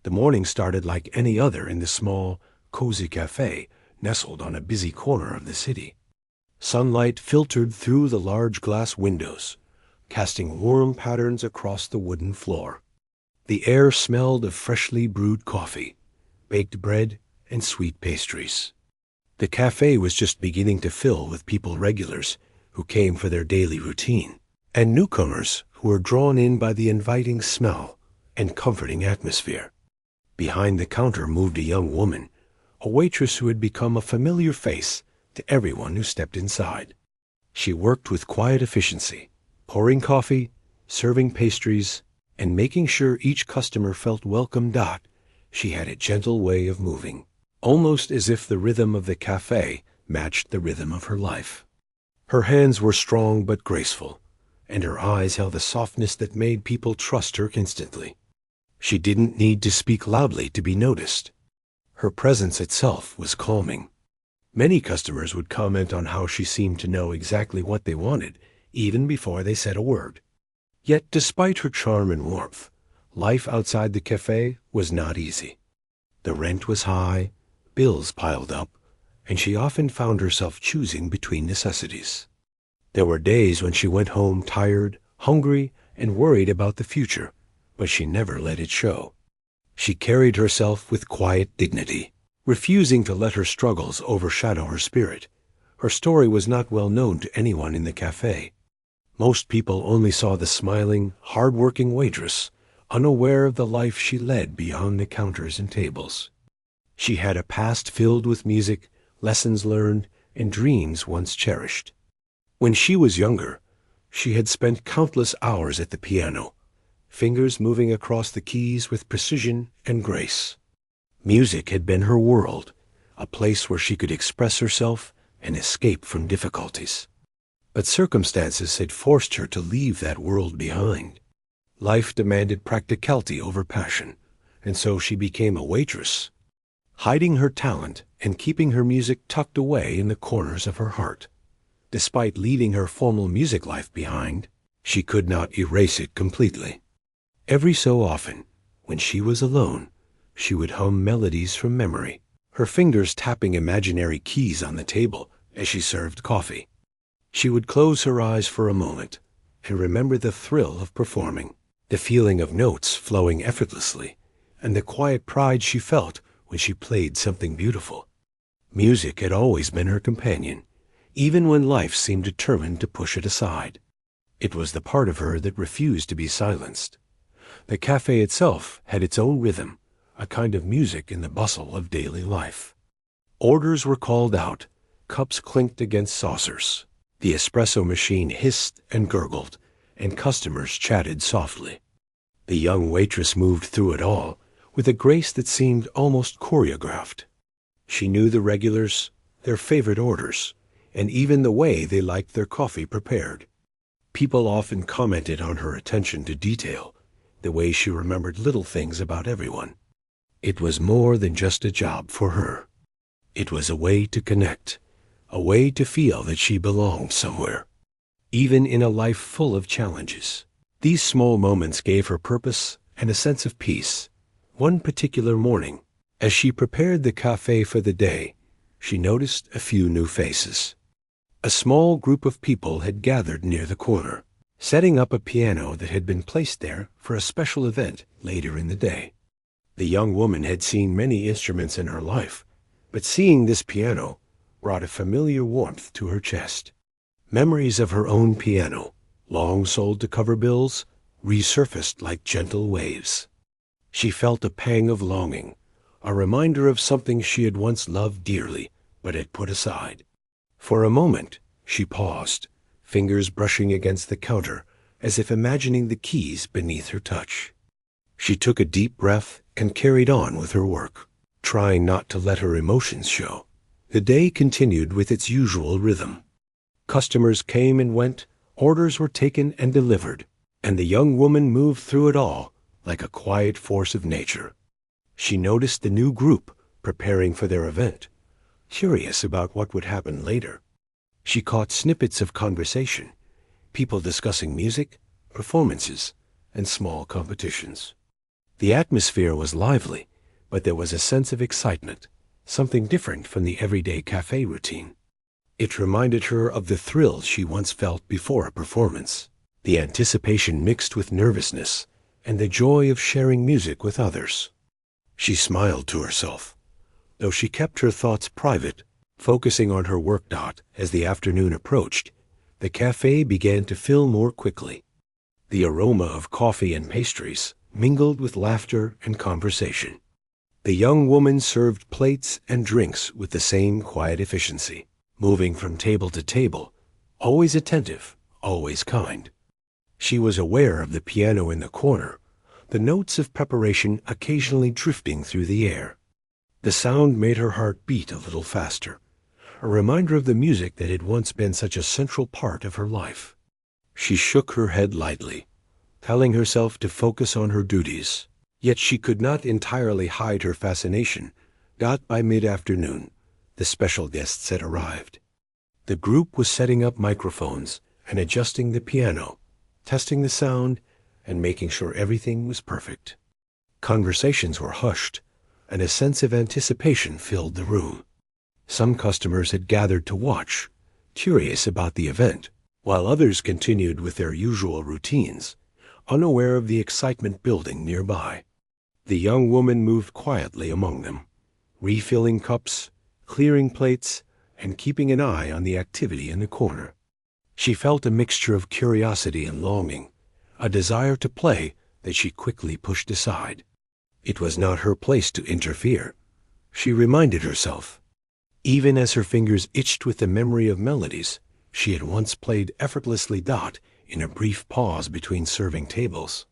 The morning started like any other in the small, cozy cafe nestled on a busy corner of the city. Sunlight filtered through the large glass windows, casting warm patterns across the wooden floor. The air smelled of freshly brewed coffee, baked bread, and sweet pastries. The cafe was just beginning to fill with people regulars who came for their daily routine, and newcomers who were drawn in by the inviting smell and comforting atmosphere. Behind the counter moved a young woman, a waitress who had become a familiar face to everyone who stepped inside. She worked with quiet efficiency, pouring coffee, serving pastries, and making sure each customer felt welcomed. She had a gentle way of moving, almost as if the rhythm of the cafe matched the rhythm of her life. Her hands were strong but graceful, and her eyes held a softness that made people trust her instantly. She didn't need to speak loudly to be noticed. Her presence itself was calming. Many customers would comment on how she seemed to know exactly what they wanted, even before they said a word. Yet, despite her charm and warmth, life outside the cafe was not easy. The rent was high, bills piled up, and she often found herself choosing between necessities. There were days when she went home tired, hungry, and worried about the future, but she never let it show. She carried herself with quiet dignity, refusing to let her struggles overshadow her spirit. Her story was not well known to anyone in the cafe. Most people only saw the smiling, hard-working waitress, unaware of the life she led beyond the counters and tables. She had a past filled with music, lessons learned, and dreams once cherished. When she was younger, she had spent countless hours at the piano, fingers moving across the keys with precision and grace. Music had been her world, a place where she could express herself and escape from difficulties. But circumstances had forced her to leave that world behind. Life demanded practicality over passion, and so she became a waitress, hiding her talent and keeping her music tucked away in the corners of her heart. Despite leaving her formal music life behind, she could not erase it completely. Every so often, when she was alone, she would hum melodies from memory, her fingers tapping imaginary keys on the table as she served coffee. She would close her eyes for a moment and remember the thrill of performing, the feeling of notes flowing effortlessly, and the quiet pride she felt when she played something beautiful. Music had always been her companion, even when life seemed determined to push it aside. It was the part of her that refused to be silenced. The cafe itself had its own rhythm, a kind of music in the bustle of daily life. Orders were called out, cups clinked against saucers. The espresso machine hissed and gurgled, and customers chatted softly. The young waitress moved through it all with a grace that seemed almost choreographed. She knew the regulars, their favorite orders, and even the way they liked their coffee prepared. People often commented on her attention to detail, the way she remembered little things about everyone. It was more than just a job for her. It was a way to connect, a way to feel that she belonged somewhere, even in a life full of challenges. These small moments gave her purpose and a sense of peace. One particular morning, as she prepared the cafe for the day, she noticed a few new faces. A small group of people had gathered near the corner, setting up a piano that had been placed there for a special event later in the day. The young woman had seen many instruments in her life, but seeing this piano brought a familiar warmth to her chest. Memories of her own piano, long sold to cover bills, resurfaced like gentle waves. She felt a pang of longing, a reminder of something she had once loved dearly but had put aside. For a moment, she paused, fingers brushing against the counter as if imagining the keys beneath her touch. She took a deep breath and carried on with her work, trying not to let her emotions show. The day continued with its usual rhythm. Customers came and went, orders were taken and delivered, and the young woman moved through it all like a quiet force of nature. She noticed the new group preparing for their event, curious about what would happen later. She caught snippets of conversation, people discussing music, performances, and small competitions. The atmosphere was lively, but there was a sense of excitement, something different from the everyday cafe routine. It reminded her of the thrill she once felt before a performance, the anticipation mixed with nervousness, and the joy of sharing music with others. She smiled to herself, though she kept her thoughts private, focusing on her work. As the afternoon approached, the cafe began to fill more quickly. The aroma of coffee and pastries mingled with laughter and conversation. The young woman served plates and drinks with the same quiet efficiency, moving from table to table, always attentive, always kind. She was aware of the piano in the corner, the notes of preparation occasionally drifting through the air. The sound made her heart beat a little faster, a reminder of the music that had once been such a central part of her life. She shook her head lightly, telling herself to focus on her duties, yet she could not entirely hide her fascination. By mid-afternoon, the special guests had arrived. The group was setting up microphones and adjusting the piano, testing the sound, and making sure everything was perfect. Conversations were hushed, and a sense of anticipation filled the room. Some customers had gathered to watch, curious about the event, while others continued with their usual routines, unaware of the excitement building nearby. The young woman moved quietly among them, refilling cups, clearing plates, and keeping an eye on the activity in the corner. She felt a mixture of curiosity and longing, a desire to play that she quickly pushed aside. It was not her place to interfere, she reminded herself. Even as her fingers itched with the memory of melodies she had once played effortlessly. In a brief pause between serving tables,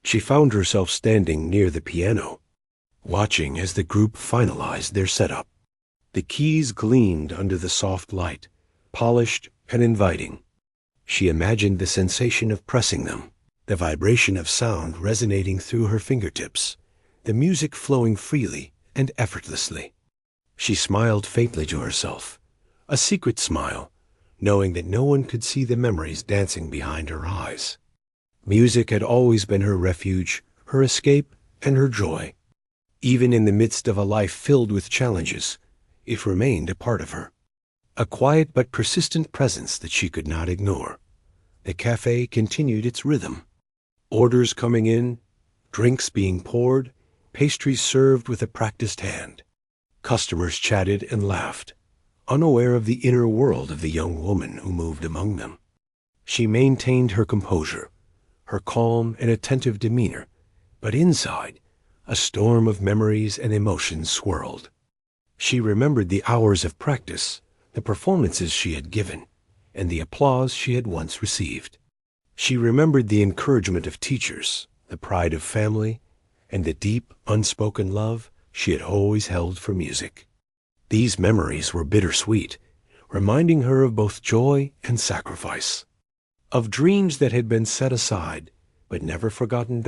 she found herself standing near the piano, watching as the group finalized their setup. The keys gleamed under the soft light, polished and inviting. She imagined the sensation of pressing them, the vibration of sound resonating through her fingertips, the music flowing freely and effortlessly. She smiled faintly to herself, a secret smile, knowing that no one could see the memories dancing behind her eyes. Music had always been her refuge, her escape, and her joy. Even in the midst of a life filled with challenges, it remained a part of her, a quiet but persistent presence that she could not ignore. The cafe continued its rhythm. Orders coming in, drinks being poured, pastries served with a practiced hand. Customers chatted and laughed, unaware of the inner world of the young woman who moved among them. She maintained her composure, her calm and attentive demeanor, but inside, a storm of memories and emotions swirled. She remembered the hours of practice, the performances she had given, and the applause she had once received. She remembered the encouragement of teachers, the pride of family, and the deep, unspoken love she had always held for music. These memories were bittersweet, reminding her of both joy and sacrifice, of dreams that had been set aside but never forgotten.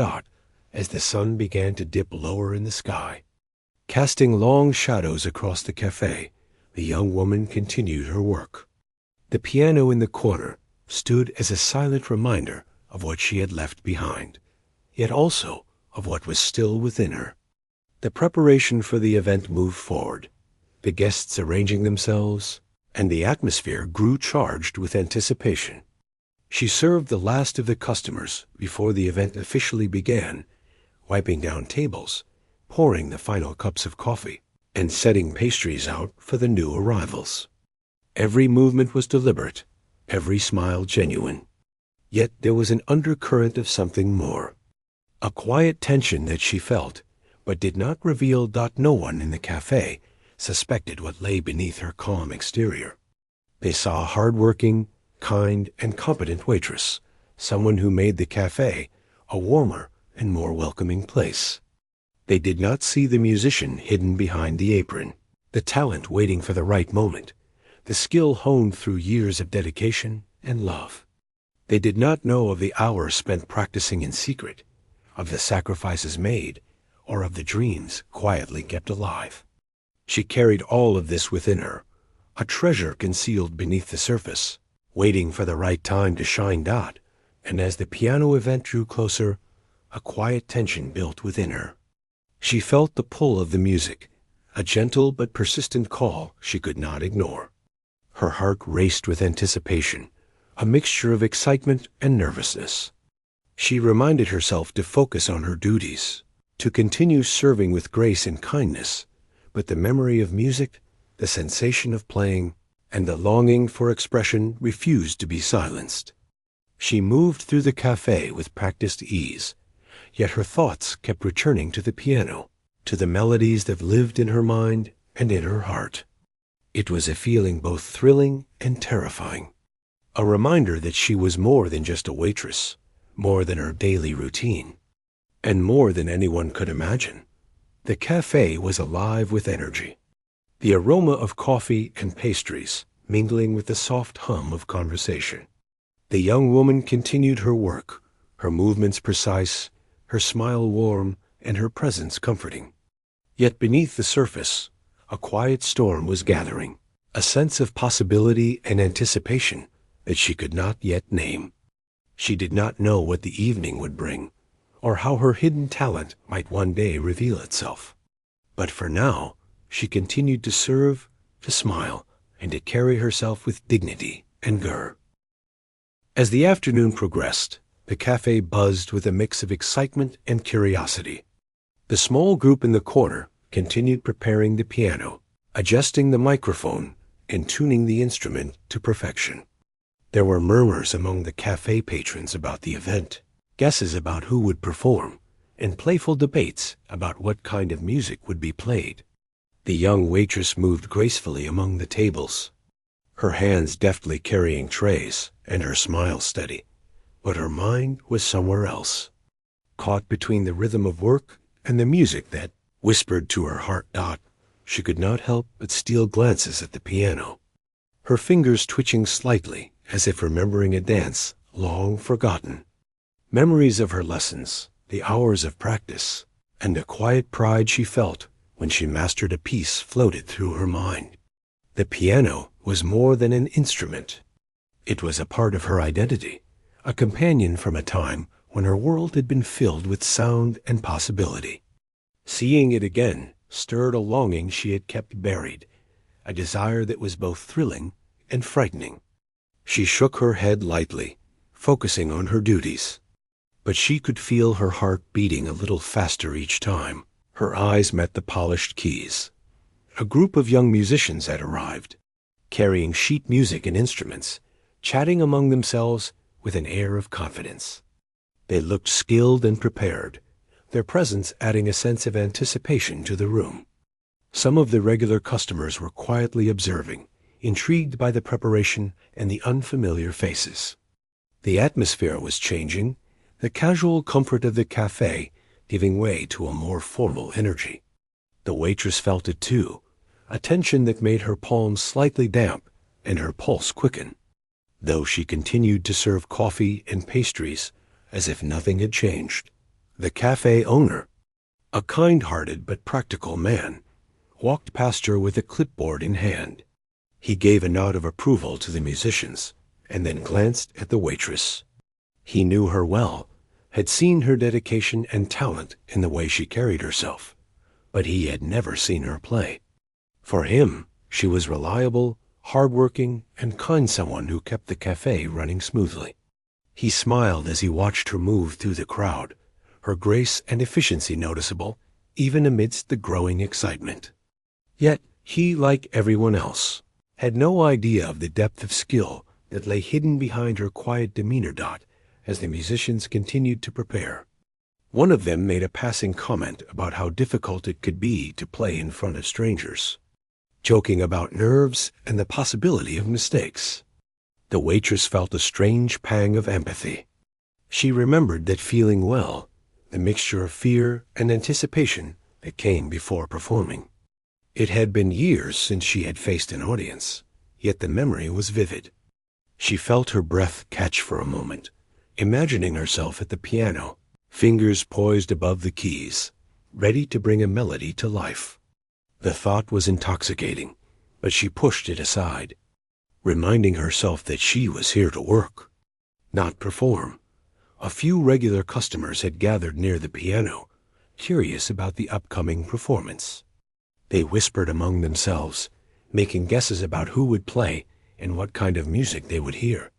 As the sun began to dip lower in the sky, casting long shadows across the cafe, the young woman continued her work. The piano in the corner stood as a silent reminder of what she had left behind, yet also of what was still within her. The preparation for the event moved forward, the guests arranging themselves, and the atmosphere grew charged with anticipation. She served the last of the customers before the event officially began, wiping down tables, pouring the final cups of coffee, and setting pastries out for the new arrivals. Every movement was deliberate, every smile genuine. Yet there was an undercurrent of something more, a quiet tension that she felt, but did not reveal. No one in the cafe suspected what lay beneath her calm exterior. They saw a hard-working, kind, and competent waitress, someone who made the cafe a warmer and more welcoming place. They did not see the musician hidden behind the apron, the talent waiting for the right moment, the skill honed through years of dedication and love. They did not know of the hours spent practicing in secret, of the sacrifices made, or of the dreams quietly kept alive. She carried all of this within her, a treasure concealed beneath the surface, waiting for the right time to shine. And as the piano event drew closer, a quiet tension built within her. She felt the pull of the music, a gentle but persistent call she could not ignore. Her heart raced with anticipation, a mixture of excitement and nervousness. She reminded herself to focus on her duties, to continue serving with grace and kindness, but the memory of music, the sensation of playing, and the longing for expression refused to be silenced. She moved through the cafe with practiced ease, yet her thoughts kept returning to the piano, to the melodies that lived in her mind and in her heart. It was a feeling both thrilling and terrifying, a reminder that she was more than just a waitress, more than her daily routine, and more than anyone could imagine. The cafe was alive with energy, the aroma of coffee and pastries mingling with the soft hum of conversation. The young woman continued her work, her movements precise, her smile warm, and her presence comforting. Yet beneath the surface, a quiet storm was gathering, a sense of possibility and anticipation that she could not yet name. She did not know what the evening would bring, or how her hidden talent might one day reveal itself. But for now, she continued to serve, to smile, and to carry herself with dignity and grandeur. As the afternoon progressed, the cafe buzzed with a mix of excitement and curiosity. The small group in the corner continued preparing the piano, adjusting the microphone, and tuning the instrument to perfection. There were murmurs among the cafe patrons about the event, guesses about who would perform, and playful debates about what kind of music would be played. The young waitress moved gracefully among the tables, her hands deftly carrying trays and her smile steady, but her mind was somewhere else, caught between the rhythm of work and the music that whispered to her heart. She could not help but steal glances at the piano, her fingers twitching slightly as if remembering a dance long forgotten. Memories of her lessons, the hours of practice, and the quiet pride she felt when she mastered a piece floated through her mind. The piano was more than an instrument. It was a part of her identity, a companion from a time when her world had been filled with sound and possibility. Seeing it again stirred a longing she had kept buried, a desire that was both thrilling and frightening. She shook her head lightly, focusing on her duties. But she could feel her heart beating a little faster each time her eyes met the polished keys. A group of young musicians had arrived, carrying sheet music and instruments, chatting among themselves with an air of confidence. They looked skilled and prepared, their presence adding a sense of anticipation to the room. Some of the regular customers were quietly observing, intrigued by the preparation and the unfamiliar faces. The atmosphere was changing, the casual comfort of the cafe giving way to a more formal energy. The waitress felt it too, a tension that made her palms slightly damp and her pulse quicken, though she continued to serve coffee and pastries as if nothing had changed. The cafe owner, a kind-hearted but practical man, walked past her with a clipboard in hand. He gave a nod of approval to the musicians and then glanced at the waitress. He knew her well, had seen her dedication and talent in the way she carried herself, but he had never seen her play. For him, she was reliable, hard-working, and kind, someone who kept the cafe running smoothly. He smiled as he watched her move through the crowd, her grace and efficiency noticeable, even amidst the growing excitement. Yet he, like everyone else, had no idea of the depth of skill that lay hidden behind her quiet demeanor. As the musicians continued to prepare, one of them made a passing comment about how difficult it could be to play in front of strangers, joking about nerves and the possibility of mistakes. The waitress felt a strange pang of empathy. She remembered that feeling well, the mixture of fear and anticipation that came before performing. It had been years since she had faced an audience, yet the memory was vivid. She felt her breath catch for a moment, imagining herself at the piano, fingers poised above the keys, ready to bring a melody to life. The thought was intoxicating, but she pushed it aside, reminding herself that she was here to work, not perform, A few regular customers had gathered near the piano, curious about the upcoming performance. They whispered among themselves, making guesses about who would play and what kind of music they would hear.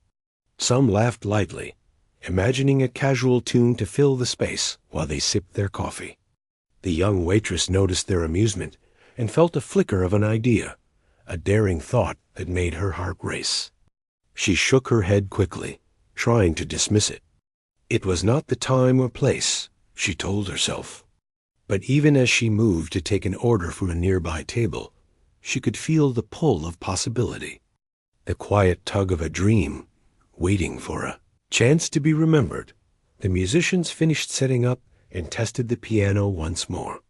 Some laughed lightly, imagining a casual tune to fill the space while they sipped their coffee. The young waitress noticed their amusement and felt a flicker of an idea, a daring thought that made her heart race. She shook her head quickly, trying to dismiss it. It was not the time or place, she told herself. But even as she moved to take an order from a nearby table, she could feel the pull of possibility, the quiet tug of a dream, waiting for a chance to be remembered. The musicians finished setting up and tested the piano once more.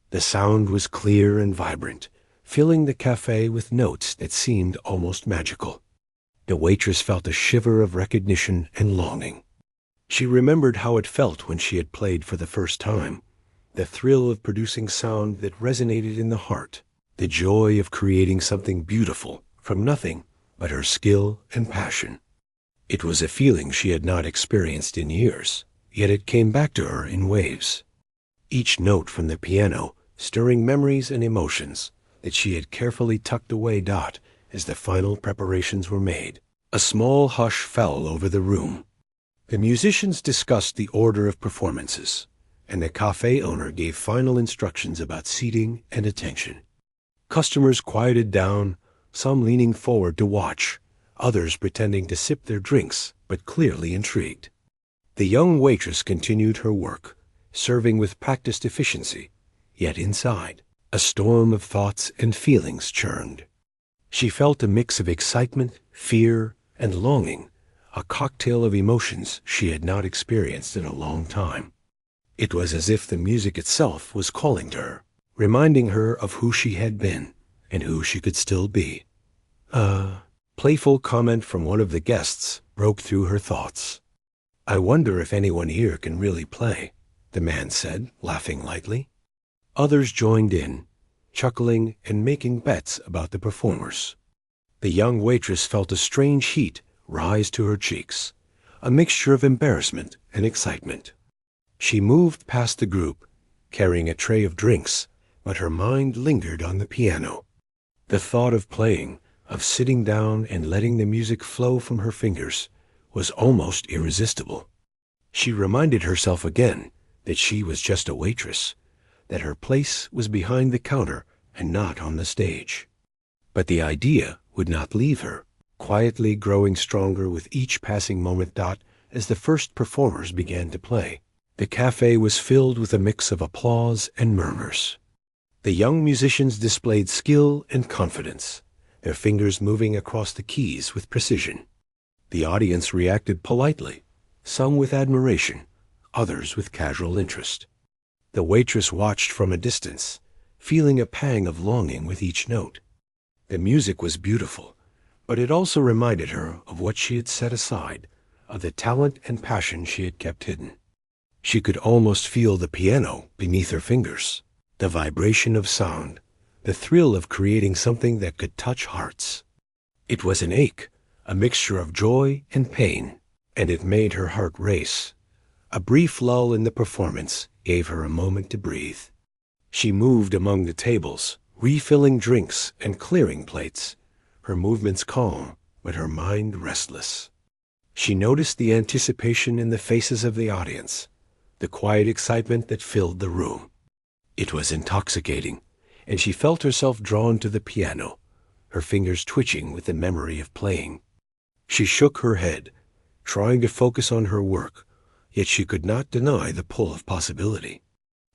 The sound was clear and vibrant, filling the cafe with notes that seemed almost magical. The waitress felt a shiver of recognition and longing. She remembered how it felt when she had played for the first time, the thrill of producing sound that resonated in the heart, the joy of creating something beautiful from nothing but her skill and passion. It was a feeling she had not experienced in years, yet it came back to her in waves. Each note from the piano stirring memories and emotions that she had carefully tucked away. As the final preparations were made, a small hush fell over the room. The musicians discussed the order of performances, and the cafe owner gave final instructions about seating and attention. Customers quieted down, some leaning forward to watch, others pretending to sip their drinks, but clearly intrigued. The young waitress continued her work, serving with practiced efficiency, yet inside, a storm of thoughts and feelings churned. She felt a mix of excitement, fear, and longing, a cocktail of emotions she had not experienced in a long time. It was as if the music itself was calling to her, reminding her of who she had been and who she could still be. A playful comment from one of the guests broke through her thoughts. "I wonder if anyone here can really play," the man said, laughing lightly. Others joined in, chuckling and making bets about the performers. The young waitress felt a strange heat rise to her cheeks, a mixture of embarrassment and excitement. She moved past the group, carrying a tray of drinks, but her mind lingered on the piano. The thought of playing, of sitting down and letting the music flow from her fingers, was almost irresistible. She reminded herself again that she was just a waitress, that her place was behind the counter and not on the stage. But the idea would not leave her, quietly growing stronger with each passing moment. As the first performers began to play, the cafe was filled with a mix of applause and murmurs. The young musicians displayed skill and confidence, their fingers moving across the keys with precision. The audience reacted politely, some with admiration, others with casual interest. The waitress watched from a distance, feeling a pang of longing with each note. The music was beautiful, but it also reminded her of what she had set aside, of the talent and passion she had kept hidden. She could almost feel the piano beneath her fingers, the vibration of sound, the thrill of creating something that could touch hearts. It was an ache, a mixture of joy and pain, and it made her heart race. A brief lull in the performance gave her a moment to breathe. She moved among the tables, refilling drinks and clearing plates, her movements calm, but her mind restless. She noticed the anticipation in the faces of the audience, the quiet excitement that filled the room. It was intoxicating, and she felt herself drawn to the piano, her fingers twitching with the memory of playing. She shook her head, trying to focus on her work, yet she could not deny the pull of possibility.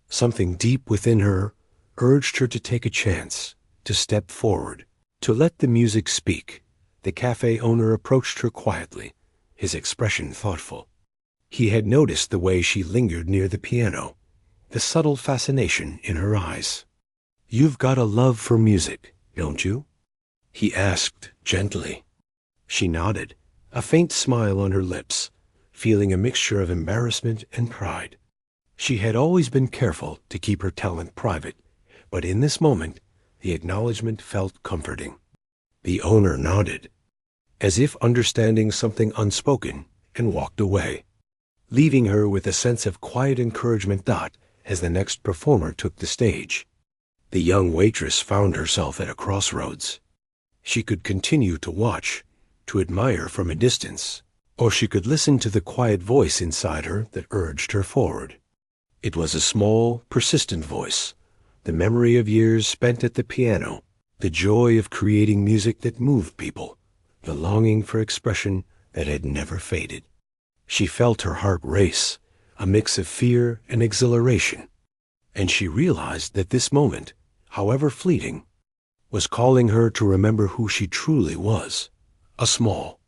Something deep within her urged her to take a chance, to step forward, to let the music speak. The cafe owner approached her quietly, his expression thoughtful. He had noticed the way she lingered near the piano, the subtle fascination in her eyes. "You've got a love for music, don't you?" he asked gently. She nodded, a faint smile on her lips, feeling a mixture of embarrassment and pride. She had always been careful to keep her talent private, but in this moment, the acknowledgement felt comforting. The owner nodded, as if understanding something unspoken, and walked away. leaving her with a sense of quiet encouragement as the next performer took the stage. The young waitress found herself at a crossroads. She could continue to watch, to admire from a distance, or she could listen to the quiet voice inside her that urged her forward. It was a small, persistent voice, the memory of years spent at the piano, the joy of creating music that moved people, the longing for expression that had never faded. She felt her heart race, a mix of fear and exhilaration, and she realized that this moment, however fleeting, was calling her to remember who she truly was. A small,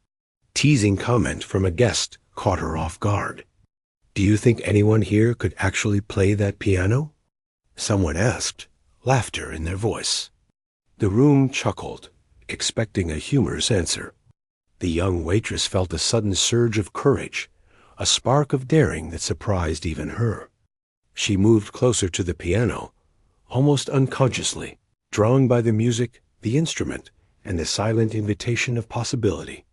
teasing comment from a guest caught her off guard. "Do you think anyone here could actually play that piano?" Someone asked, laughter in their voice. The room chuckled, expecting a humorous answer. The young waitress felt a sudden surge of courage, a spark of daring that surprised even her. She moved closer to the piano, almost unconsciously, drawn by the music, the instrument, and the silent invitation of possibility.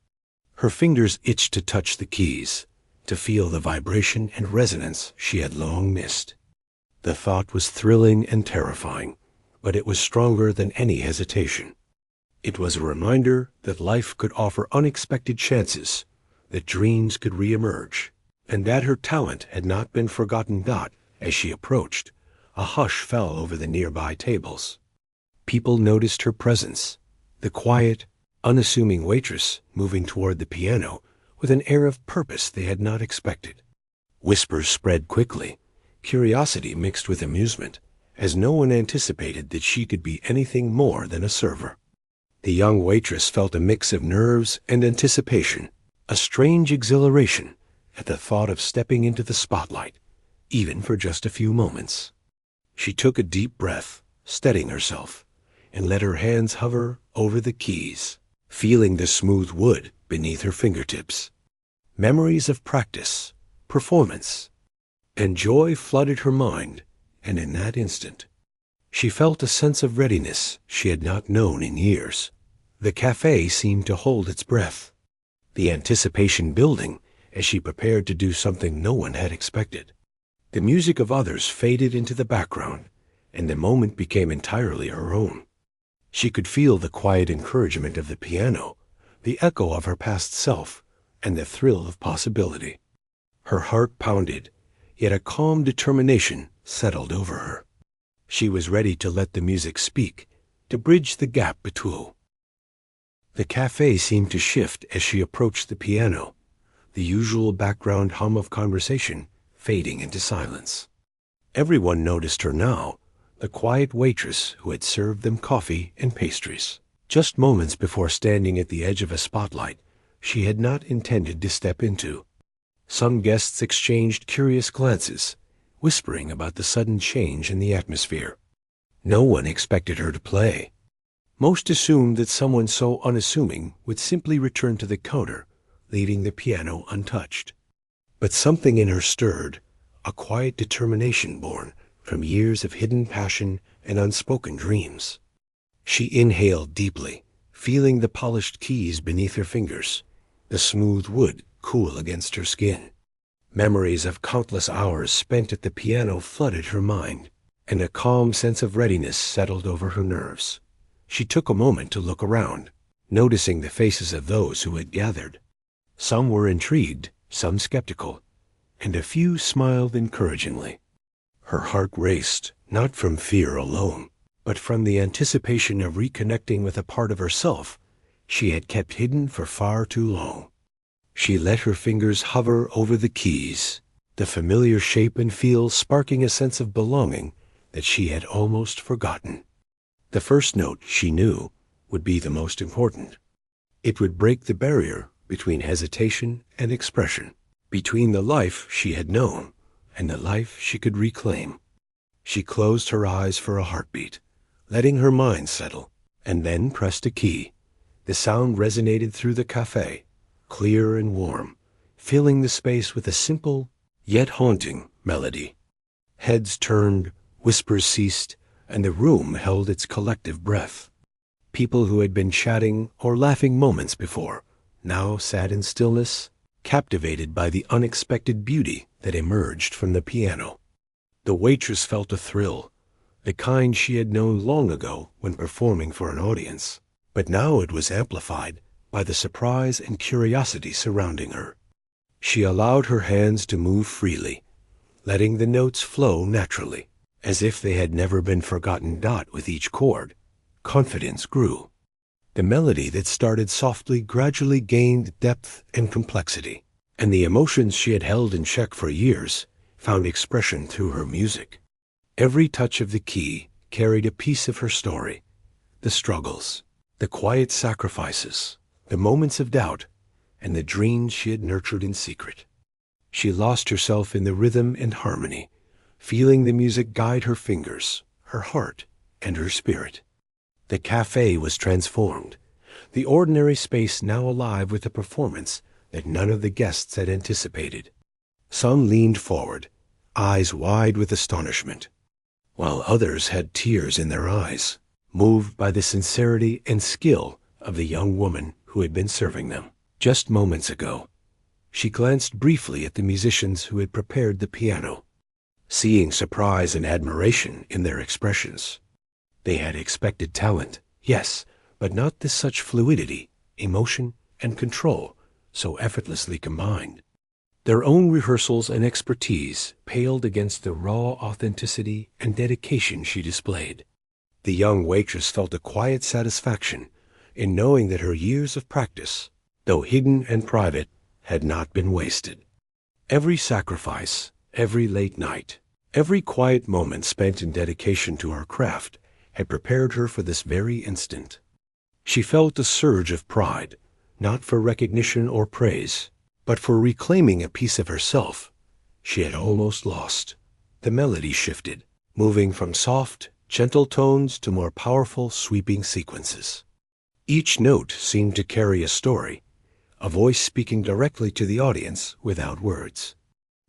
Her fingers itched to touch the keys, to feel the vibration and resonance she had long missed. The thought was thrilling and terrifying, but it was stronger than any hesitation. It was a reminder that life could offer unexpected chances, that dreams could reemerge, and that her talent had not been forgotten. As she approached, a hush fell over the nearby tables. People noticed her presence, the quiet, unassuming waitress moving toward the piano with an air of purpose they had not expected. Whispers spread quickly, curiosity mixed with amusement, as no one anticipated that she could be anything more than a server. The young waitress felt a mix of nerves and anticipation, a strange exhilaration at the thought of stepping into the spotlight, even for just a few moments. She took a deep breath, steadying herself, and let her hands hover over the keys, feeling the smooth wood beneath her fingertips. Memories of practice, performance, and joy flooded her mind, and in that instant, she felt a sense of readiness she had not known in years. The cafe seemed to hold its breath, the anticipation building as she prepared to do something no one had expected. The music of others faded into the background, and the moment became entirely her own. She could feel the quiet encouragement of the piano, the echo of her past self, and the thrill of possibility. Her heart pounded, yet a calm determination settled over her. She was ready to let the music speak, to bridge the gap between. The cafe seemed to shift as she approached the piano, the usual background hum of conversation fading into silence. Everyone noticed her now, the quiet waitress who had served them coffee and pastries. Just moments before standing at the edge of a spotlight she had not intended to step into. Some guests exchanged curious glances, whispering about the sudden change in the atmosphere. No one expected her to play. Most assumed that someone so unassuming would simply return to the counter, leaving the piano untouched. But something in her stirred, a quiet determination born from years of hidden passion and unspoken dreams. She inhaled deeply, feeling the polished keys beneath her fingers, the smooth wood cool against her skin. Memories of countless hours spent at the piano flooded her mind, and a calm sense of readiness settled over her nerves. She took a moment to look around, noticing the faces of those who had gathered. Some were intrigued, some skeptical, and a few smiled encouragingly. Her heart raced, not from fear alone, but from the anticipation of reconnecting with a part of herself she had kept hidden for far too long. She let her fingers hover over the keys, the familiar shape and feel sparking a sense of belonging that she had almost forgotten. The first note, she knew, would be the most important. It would break the barrier between hesitation and expression, between the life she had known and the life she could reclaim. She closed her eyes for a heartbeat, letting her mind settle, and then pressed a key. The sound resonated through the cafe, clear and warm, filling the space with a simple, yet haunting melody. Heads turned, whispers ceased, and the room held its collective breath. People who had been chatting or laughing moments before now sat in stillness, captivated by the unexpected beauty that emerged from the piano. The waitress felt a thrill, the kind she had known long ago when performing for an audience, but now it was amplified by the surprise and curiosity surrounding her. She allowed her hands to move freely, letting the notes flow naturally, as if they had never been forgotten. With each chord, confidence grew. The melody that started softly gradually gained depth and complexity, and the emotions she had held in check for years found expression through her music. Every touch of the key carried a piece of her story, the struggles, the quiet sacrifices, the moments of doubt, and the dreams she had nurtured in secret. She lost herself in the rhythm and harmony, feeling the music guide her fingers, her heart, and her spirit. The cafe was transformed, the ordinary space now alive with a performance that none of the guests had anticipated. Some leaned forward, eyes wide with astonishment, while others had tears in their eyes, moved by the sincerity and skill of the young woman who had been serving them just moments ago. She glanced briefly at the musicians who had prepared the piano, seeing surprise and admiration in their expressions. They had expected talent, yes, but not with such fluidity, emotion, and control so effortlessly combined. Their own rehearsals and expertise paled against the raw authenticity and dedication she displayed. The young waitress felt a quiet satisfaction in knowing that her years of practice, though hidden and private, had not been wasted. Every sacrifice, every late night, every quiet moment spent in dedication to her craft had prepared her for this very instant. She felt a surge of pride, not for recognition or praise, but for reclaiming a piece of herself she had almost lost. The melody shifted, moving from soft, gentle tones to more powerful, sweeping sequences. Each note seemed to carry a story, a voice speaking directly to the audience without words.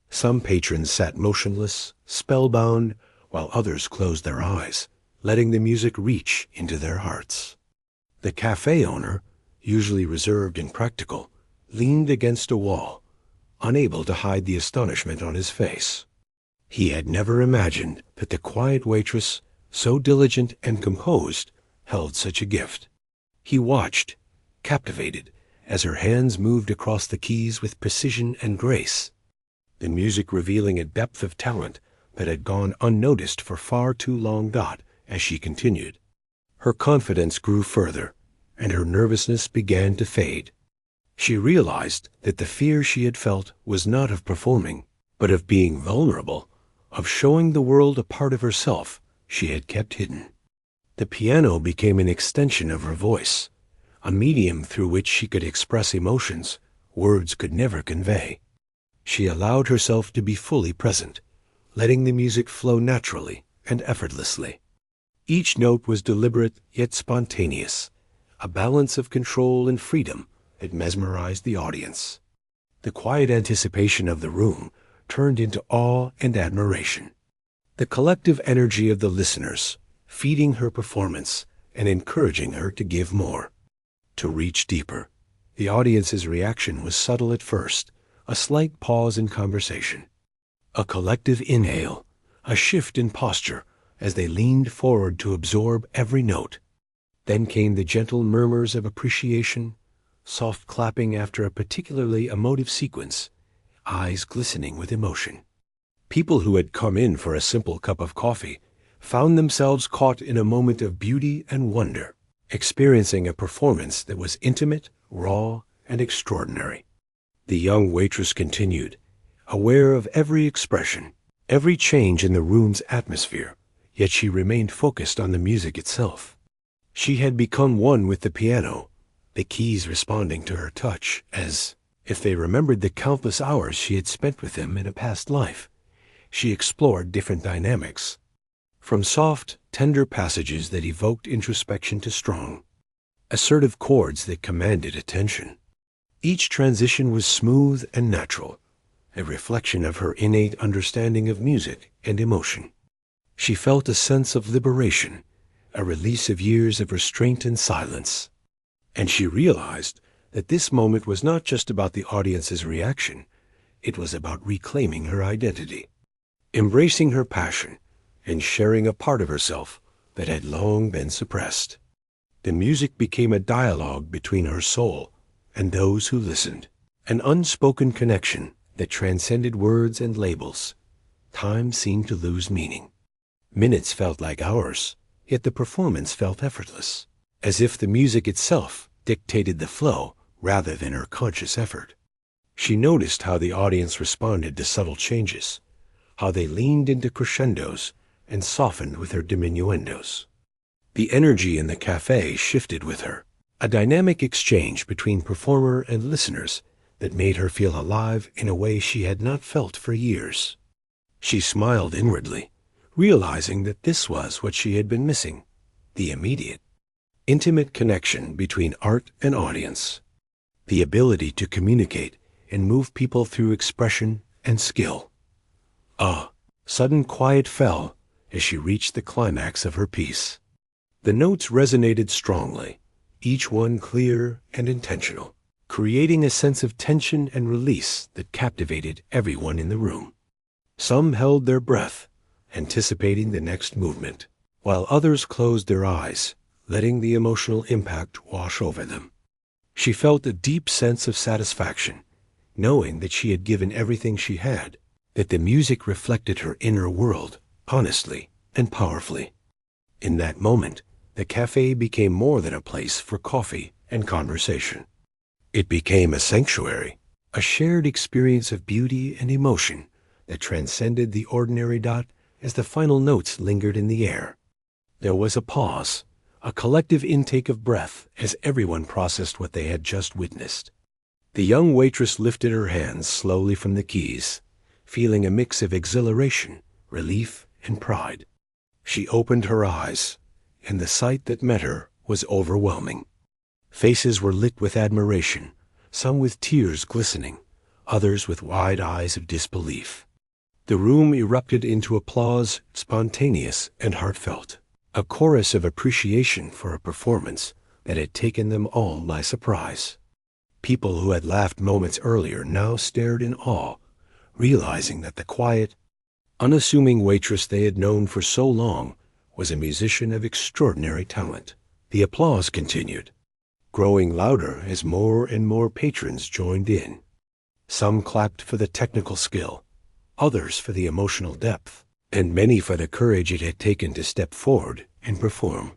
Some patrons sat motionless, spellbound, while others closed their eyes, letting the music reach into their hearts. The cafe owner, usually reserved and practical, leaned against a wall, unable to hide the astonishment on his face. He had never imagined that the quiet waitress, so diligent and composed, held such a gift. He watched, captivated, as her hands moved across the keys with precision and grace, the music revealing a depth of talent that had gone unnoticed for far too long. As she continued, her confidence grew further, and her nervousness began to fade. She realized that the fear she had felt was not of performing, but of being vulnerable, of showing the world a part of herself she had kept hidden. The piano became an extension of her voice, a medium through which she could express emotions words could never convey. She allowed herself to be fully present, letting the music flow naturally and effortlessly. Each note was deliberate yet spontaneous, a balance of control and freedom that mesmerized the audience. The quiet anticipation of the room turned into awe and admiration. The collective energy of the listeners, feeding her performance and encouraging her to give more, to reach deeper. The audience's reaction was subtle at first, a slight pause in conversation, a collective inhale, a shift in posture as they leaned forward to absorb every note. Then came the gentle murmurs of appreciation, soft clapping after a particularly emotive sequence, eyes glistening with emotion. People who had come in for a simple cup of coffee found themselves caught in a moment of beauty and wonder, experiencing a performance that was intimate, raw, and extraordinary. The young waitress continued, aware of every expression, every change in the room's atmosphere, yet she remained focused on the music itself. She had become one with the piano, the keys responding to her touch as if they remembered the countless hours she had spent with them in a past life. She explored different dynamics, from soft, tender passages that evoked introspection to strong, assertive chords that commanded attention. Each transition was smooth and natural, a reflection of her innate understanding of music and emotion. She felt a sense of liberation, a release of years of restraint and silence, and she realized that this moment was not just about the audience's reaction, it was about reclaiming her identity, embracing her passion, and sharing a part of herself that had long been suppressed. The music became a dialogue between her soul and those who listened, an unspoken connection that transcended words and labels. Time seemed to lose meaning. Minutes felt like hours, yet the performance felt effortless, as if the music itself dictated the flow rather than her conscious effort. She noticed how the audience responded to subtle changes, how they leaned into crescendos and softened with her diminuendos. The energy in the cafe shifted with her, a dynamic exchange between performer and listeners that made her feel alive in a way she had not felt for years. She smiled inwardly, realizing that this was what she had been missing, the immediate, intimate connection between art and audience, the ability to communicate and move people through expression and skill. A sudden quiet fell as she reached the climax of her piece. The notes resonated strongly, each one clear and intentional, creating a sense of tension and release that captivated everyone in the room. Some held their breath, anticipating the next movement, while others closed their eyes, letting the emotional impact wash over them. She felt a deep sense of satisfaction, knowing that she had given everything she had, that the music reflected her inner world honestly and powerfully. In that moment, the cafe became more than a place for coffee and conversation. It became a sanctuary, a shared experience of beauty and emotion that transcended the ordinary. As the final notes lingered in the air, there was a pause, a collective intake of breath as everyone processed what they had just witnessed. The young waitress lifted her hands slowly from the keys, feeling a mix of exhilaration, relief, and pride. She opened her eyes, and the sight that met her was overwhelming. Faces were lit with admiration, some with tears glistening, others with wide eyes of disbelief. The room erupted into applause, spontaneous and heartfelt, a chorus of appreciation for a performance that had taken them all by surprise. People who had laughed moments earlier now stared in awe, realizing that the quiet, unassuming waitress they had known for so long was a musician of extraordinary talent. The applause continued, growing louder as more and more patrons joined in. Some clapped for the technical skill, others for the emotional depth, and many for the courage it had taken to step forward and perform.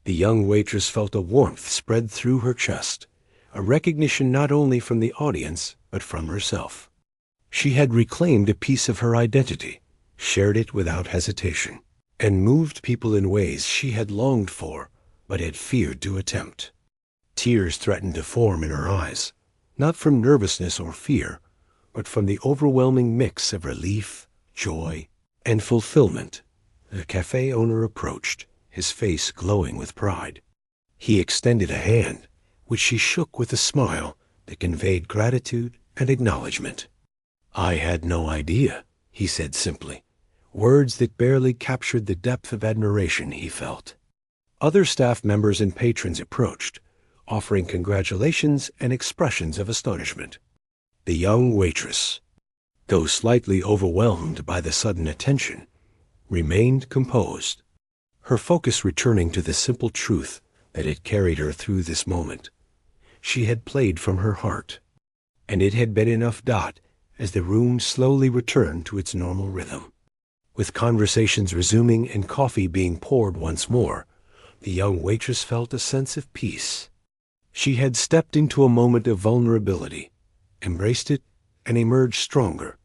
The young waitress felt a warmth spread through her chest, a recognition not only from the audience, but from herself. She had reclaimed a piece of her identity, shared it without hesitation, and moved people in ways she had longed for, but had feared to attempt. Tears threatened to form in her eyes, not from nervousness or fear, but from the overwhelming mix of relief, joy, and fulfillment. The cafe owner approached, his face glowing with pride. He extended a hand, which she shook with a smile that conveyed gratitude and acknowledgement. "I had no idea," he said simply, words that barely captured the depth of admiration he felt. Other staff members and patrons approached, offering congratulations and expressions of astonishment. The young waitress, though slightly overwhelmed by the sudden attention, remained composed, her focus returning to the simple truth that had carried her through this moment. She had played from her heart, and it had been enough. As the room slowly returned to its normal rhythm, with conversations resuming and coffee being poured once more, the young waitress felt a sense of peace. She had stepped into a moment of vulnerability, embraced it, and emerged stronger.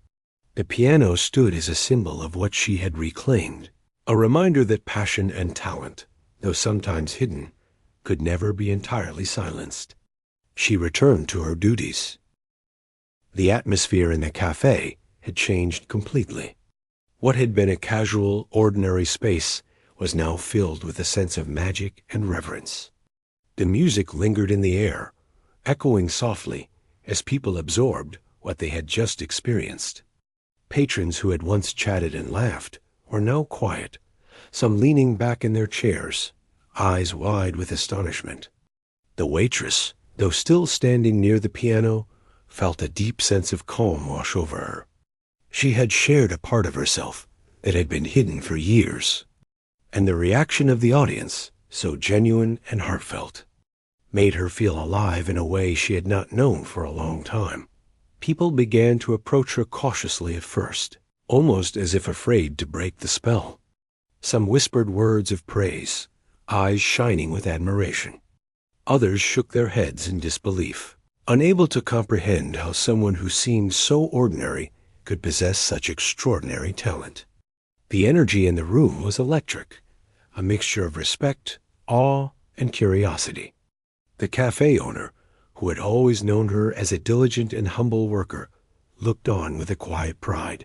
The piano stood as a symbol of what she had reclaimed, a reminder that passion and talent, though sometimes hidden, could never be entirely silenced. She returned to her duties. The atmosphere in the cafe had changed completely. What had been a casual, ordinary space was now filled with a sense of magic and reverence. The music lingered in the air, echoing softly as people absorbed what they had just experienced. Patrons who had once chatted and laughed were now quiet, some leaning back in their chairs, eyes wide with astonishment. The waitress, though still standing near the piano, felt a deep sense of calm wash over her. She had shared a part of herself that had been hidden for years, and the reaction of the audience, so genuine and heartfelt, made her feel alive in a way she had not known for a long time. People began to approach her cautiously at first, almost as if afraid to break the spell. Some whispered words of praise, eyes shining with admiration. Others shook their heads in disbelief, unable to comprehend how someone who seemed so ordinary could possess such extraordinary talent. The energy in the room was electric, a mixture of respect, awe, and curiosity. The cafe owner, who had always known her as a diligent and humble worker, looked on with a quiet pride.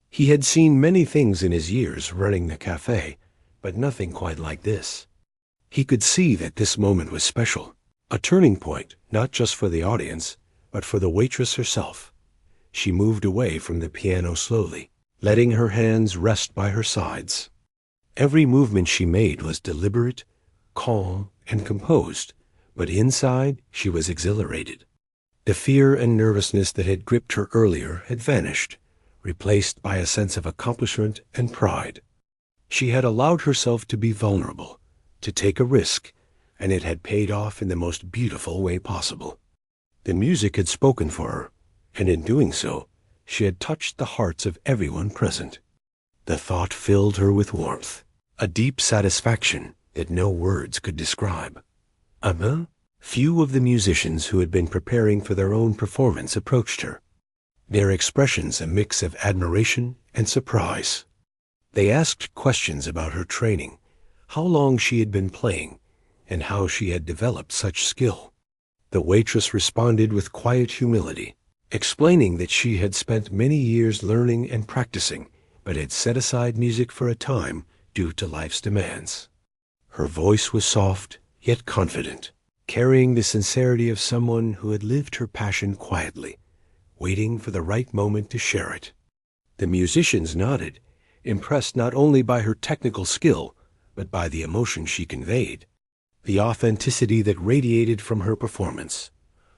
He had seen many things in his years running the cafe, but nothing quite like this. He could see that this moment was special, a turning point not just for the audience, but for the waitress herself. She moved away from the piano slowly, letting her hands rest by her sides. Every movement she made was deliberate, calm, and composed, but inside she was exhilarated. The fear and nervousness that had gripped her earlier had vanished, replaced by a sense of accomplishment and pride. She had allowed herself to be vulnerable, to take a risk, and it had paid off in the most beautiful way possible. The music had spoken for her, and in doing so, she had touched the hearts of everyone present. The thought filled her with warmth, a deep satisfaction that no words could describe. Few of the musicians who had been preparing for their own performance approached her, their expressions a mix of admiration and surprise. They asked questions about her training, how long she had been playing, and how she had developed such skill. The waitress responded with quiet humility, explaining that she had spent many years learning and practicing, but had set aside music for a time due to life's demands. Her voice was soft, yet confident, carrying the sincerity of someone who had lived her passion quietly, waiting for the right moment to share it. The musicians nodded, impressed not only by her technical skill, but by the emotion she conveyed, the authenticity that radiated from her performance.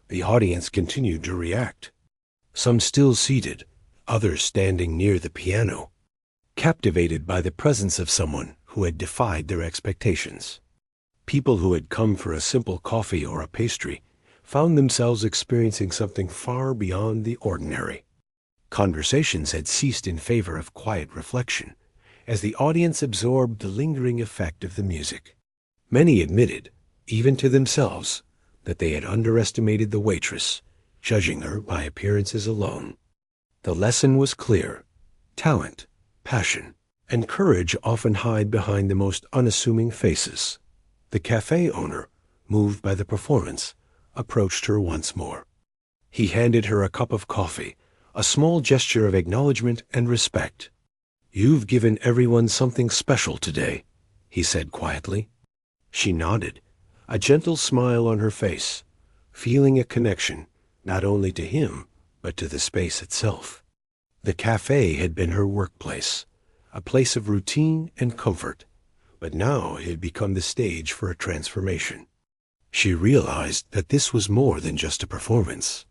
The audience continued to react, some still seated, others standing near the piano, captivated by the presence of someone who had defied their expectations. People who had come for a simple coffee or a pastry found themselves experiencing something far beyond the ordinary. Conversations had ceased in favor of quiet reflection, as the audience absorbed the lingering effect of the music. Many admitted, even to themselves, that they had underestimated the waitress, judging her by appearances alone. The lesson was clear. Talent, passion, and courage often hide behind the most unassuming faces. The cafe owner, moved by the performance, approached her once more. He handed her a cup of coffee, a small gesture of acknowledgement and respect. "You've given everyone something special today," he said quietly. She nodded, a gentle smile on her face, feeling a connection not only to him, but to the space itself. The cafe had been her workplace, a place of routine and comfort, but now it had become the stage for a transformation. She realized that this was more than just a performance.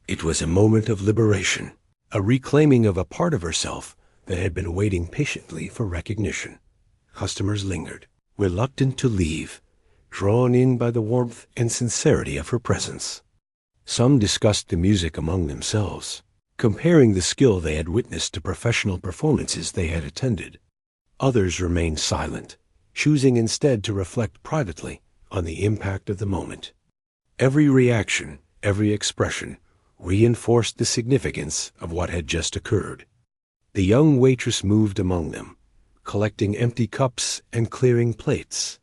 It was a moment of liberation, a reclaiming of a part of herself that had been waiting patiently for recognition. Customers lingered, reluctant to leave, drawn in by the warmth and sincerity of her presence. Some discussed the music among themselves, comparing the skill they had witnessed to professional performances they had attended. Others remained silent, choosing instead to reflect privately on the impact of the moment. Every reaction, every expression, reinforced the significance of what had just occurred. The young waitress moved among them, collecting empty cups and clearing plates.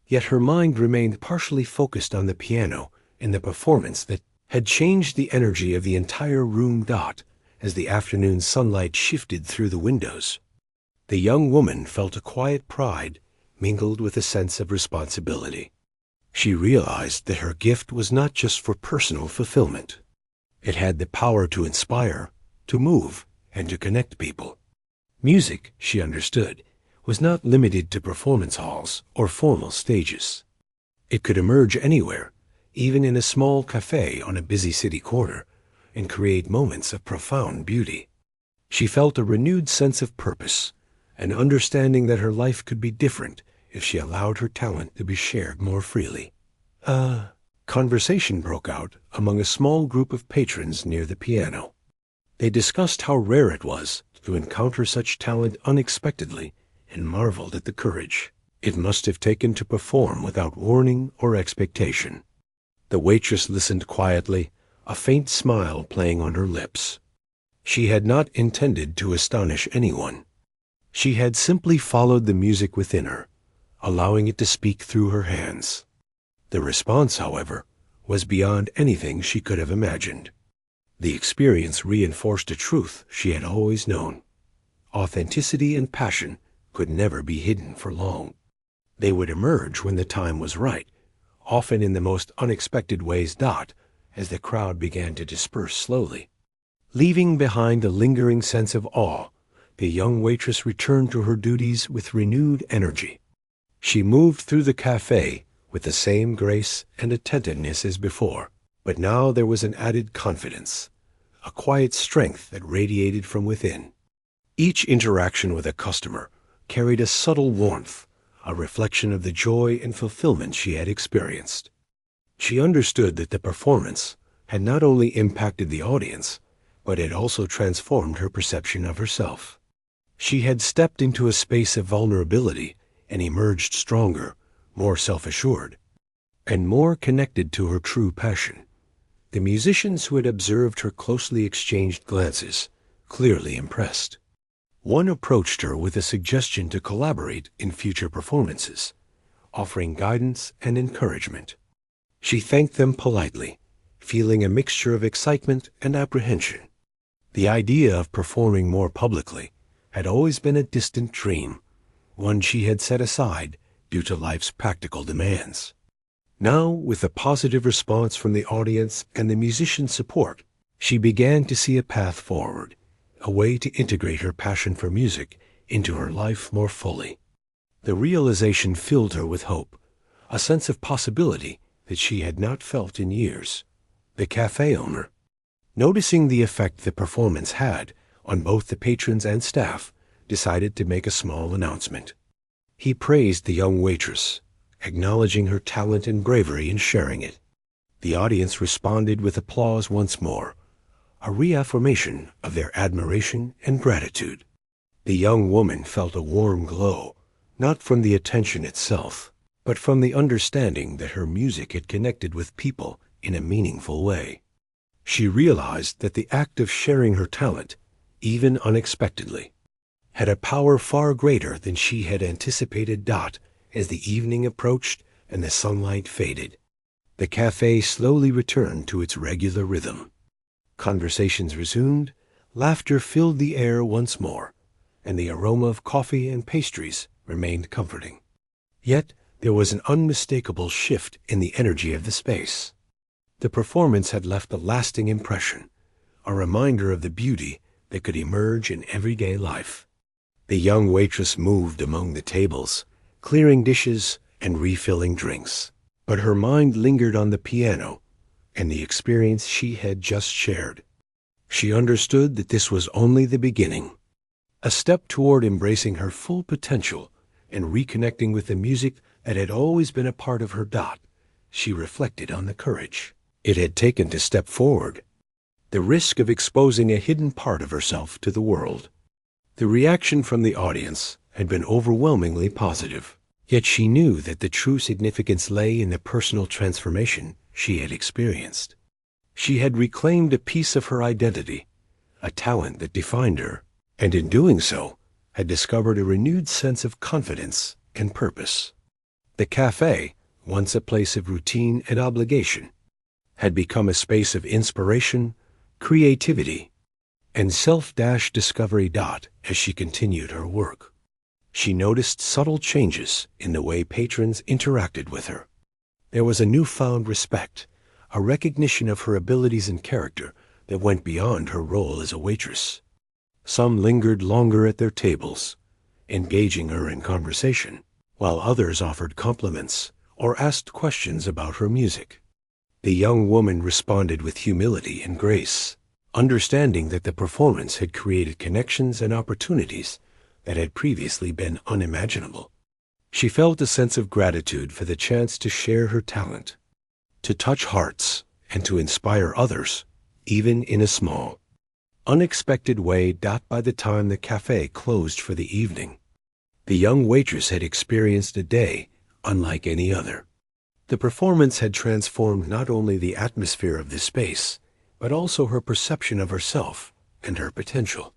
Yet her mind remained partially focused on the piano and the performance that had changed the energy of the entire room. As the afternoon sunlight shifted through the windows, the young woman felt a quiet pride mingled with a sense of responsibility. She realized that her gift was not just for personal fulfillment. It had the power to inspire, to move, and to connect people. Music, she understood, was not limited to performance halls or formal stages. It could emerge anywhere, even in a small cafe on a busy city corner, and create moments of profound beauty. She felt a renewed sense of purpose, an understanding that her life could be different if she allowed her talent to be shared more freely. Conversation broke out among a small group of patrons near the piano. They discussed how rare it was to encounter such talent unexpectedly and marveled at the courage it must have taken to perform without warning or expectation. The waitress listened quietly, a faint smile playing on her lips. She had not intended to astonish anyone. She had simply followed the music within her, allowing it to speak through her hands. The response, however, was beyond anything she could have imagined. The experience reinforced a truth she had always known. Authenticity and passion could never be hidden for long. They would emerge when the time was right, often in the most unexpected ways. As the crowd began to disperse slowly, leaving behind a lingering sense of awe, the young waitress returned to her duties with renewed energy. She moved through the cafe with the same grace and attentiveness as before, but now there was an added confidence, a quiet strength that radiated from within. Each interaction with a customer carried a subtle warmth, a reflection of the joy and fulfillment she had experienced. She understood that the performance had not only impacted the audience, but had also transformed her perception of herself. She had stepped into a space of vulnerability and emerged stronger, more self-assured, and more connected to her true passion. The musicians who had observed her closely exchanged glances, clearly impressed. One approached her with a suggestion to collaborate in future performances, offering guidance and encouragement. She thanked them politely, feeling a mixture of excitement and apprehension. The idea of performing more publicly had always been a distant dream, one she had set aside due to life's practical demands. Now, with a positive response from the audience and the musicians' support, she began to see a path forward, a way to integrate her passion for music into her life more fully. The realization filled her with hope, a sense of possibility that she had not felt in years. The cafe owner, noticing the effect the performance had on both the patrons and staff, decided to make a small announcement. He praised the young waitress, acknowledging her talent and bravery in sharing it. The audience responded with applause once more, a reaffirmation of their admiration and gratitude. The young woman felt a warm glow, not from the attention itself, but from the understanding that her music had connected with people in a meaningful way. She realized that the act of sharing her talent, even unexpectedly, had a power far greater than she had anticipated. As the evening approached and the sunlight faded, the cafe slowly returned to its regular rhythm. Conversations resumed, laughter filled the air once more, and the aroma of coffee and pastries remained comforting. Yet there was an unmistakable shift in the energy of the space. The performance had left a lasting impression, a reminder of the beauty that could emerge in everyday life. The young waitress moved among the tables, clearing dishes and refilling drinks, but her mind lingered on the piano and the experience she had just shared. She understood that this was only the beginning, a step toward embracing her full potential and reconnecting with the music that had always been a part of her. She reflected on the courage it had taken to step forward, the risk of exposing a hidden part of herself to the world. The reaction from the audience had been overwhelmingly positive, yet she knew that the true significance lay in the personal transformation she had experienced. She had reclaimed a piece of her identity, a talent that defined her, and in doing so, had discovered a renewed sense of confidence and purpose. The cafe, once a place of routine and obligation, had become a space of inspiration, creativity, and self-discovery. As she continued her work, she noticed subtle changes in the way patrons interacted with her. There was a newfound respect, a recognition of her abilities and character that went beyond her role as a waitress. Some lingered longer at their tables, engaging her in conversation, while others offered compliments or asked questions about her music. The young woman responded with humility and grace, understanding that the performance had created connections and opportunities that had previously been unimaginable. She felt a sense of gratitude for the chance to share her talent, to touch hearts, and to inspire others, even in a small, unexpected way. By the time the cafe closed for the evening, the young waitress had experienced a day unlike any other. The performance had transformed not only the atmosphere of the space, but also her perception of herself and her potential.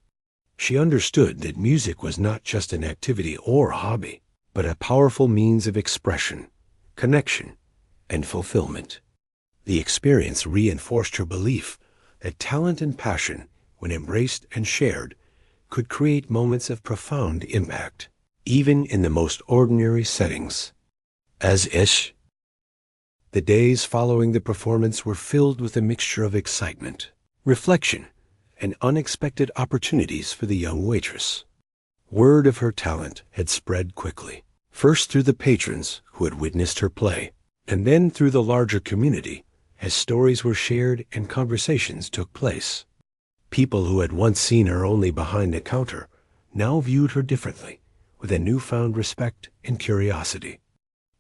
She understood that music was not just an activity or hobby, but a powerful means of expression, connection, and fulfillment. The experience reinforced her belief that talent and passion, when embraced and shared, could create moments of profound impact, even in the most ordinary settings. The days following the performance were filled with a mixture of excitement, reflection, and unexpected opportunities for the young waitress. Word of her talent had spread quickly, first through the patrons who had witnessed her play, and then through the larger community as stories were shared and conversations took place. People who had once seen her only behind a counter now viewed her differently, with a newfound respect and curiosity.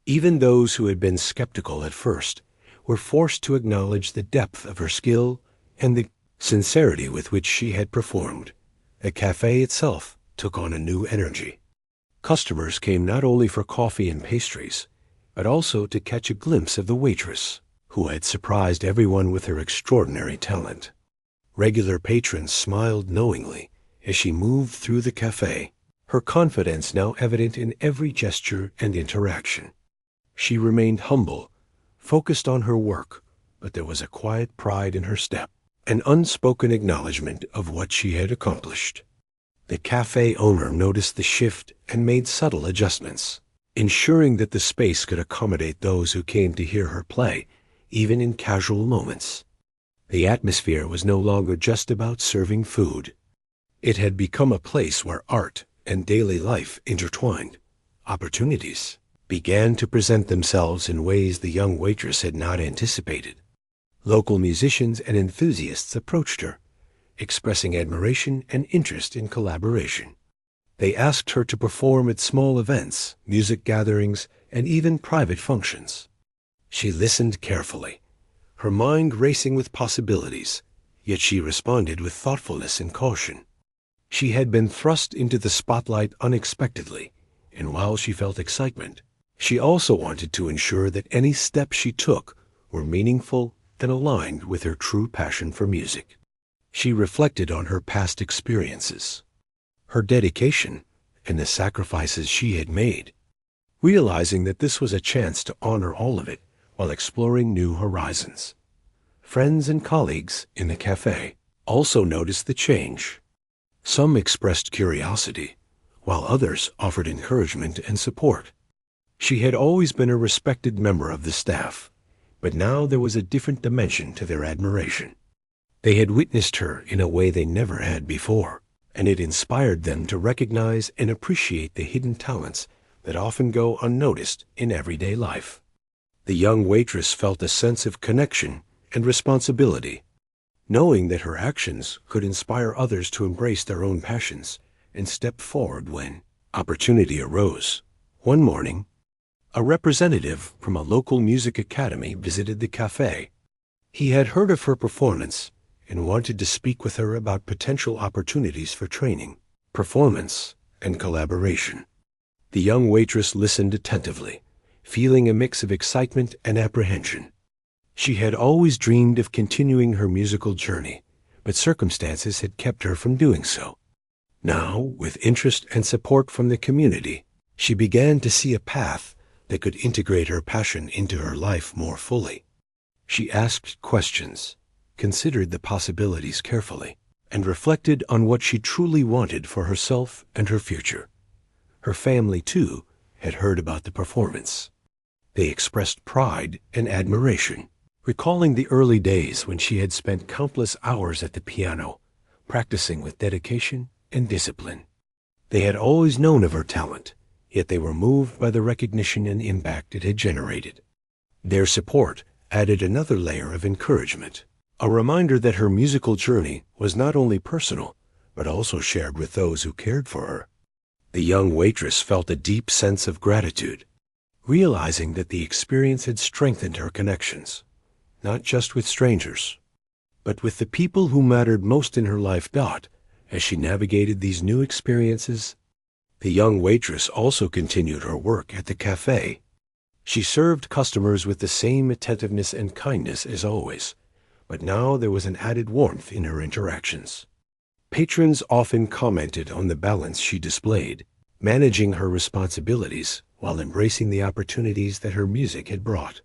Even those who had been skeptical at first were forced to acknowledge the depth of her skill and the sincerity with which she had performed. The cafe itself took on a new energy. Customers came not only for coffee and pastries, but also to catch a glimpse of the waitress, who had surprised everyone with her extraordinary talent. Regular patrons smiled knowingly as she moved through the cafe, her confidence now evident in every gesture and interaction. She remained humble, focused on her work, but there was a quiet pride in her step, an unspoken acknowledgement of what she had accomplished. The cafe owner noticed the shift and made subtle adjustments, ensuring that the space could accommodate those who came to hear her play, even in casual moments. The atmosphere was no longer just about serving food. It had become a place where art and daily life intertwined. Opportunities began to present themselves in ways the young waitress had not anticipated. Local musicians and enthusiasts approached her, expressing admiration and interest in collaboration. They asked her to perform at small events, music gatherings, and even private functions. She listened carefully, her mind racing with possibilities, yet she responded with thoughtfulness and caution. She had been thrust into the spotlight unexpectedly, and while she felt excitement, she also wanted to ensure that any steps she took were meaningful and aligned with her true passion for music. She reflected on her past experiences, her dedication, and the sacrifices she had made, realizing that this was a chance to honor all of it while exploring new horizons. Friends and colleagues in the cafe also noticed the change. Some expressed curiosity, while others offered encouragement and support. She had always been a respected member of the staff, but now there was a different dimension to their admiration. They had witnessed her in a way they never had before, and it inspired them to recognize and appreciate the hidden talents that often go unnoticed in everyday life. The young waitress felt a sense of connection and responsibility, knowing that her actions could inspire others to embrace their own passions and step forward when opportunity arose. One morning, a representative from a local music academy visited the cafe. He had heard of her performance and wanted to speak with her about potential opportunities for training, performance, and collaboration. The young waitress listened attentively, feeling a mix of excitement and apprehension. She had always dreamed of continuing her musical journey, but circumstances had kept her from doing so. Now, with interest and support from the community, she began to see a path that could integrate her passion into her life more fully. She asked questions, considered the possibilities carefully, and reflected on what she truly wanted for herself and her future. Her family, too, had heard about the performance. They expressed pride and admiration, recalling the early days when she had spent countless hours at the piano, practicing with dedication and discipline. They had always known of her talent, yet they were moved by the recognition and impact it had generated. Their support added another layer of encouragement, a reminder that her musical journey was not only personal, but also shared with those who cared for her. The young waitress felt a deep sense of gratitude, realizing that the experience had strengthened her connections, not just with strangers, but with the people who mattered most in her life. As she navigated these new experiences, the young waitress also continued her work at the cafe. She served customers with the same attentiveness and kindness as always, but now there was an added warmth in her interactions. Patrons often commented on the balance she displayed, managing her responsibilities while embracing the opportunities that her music had brought.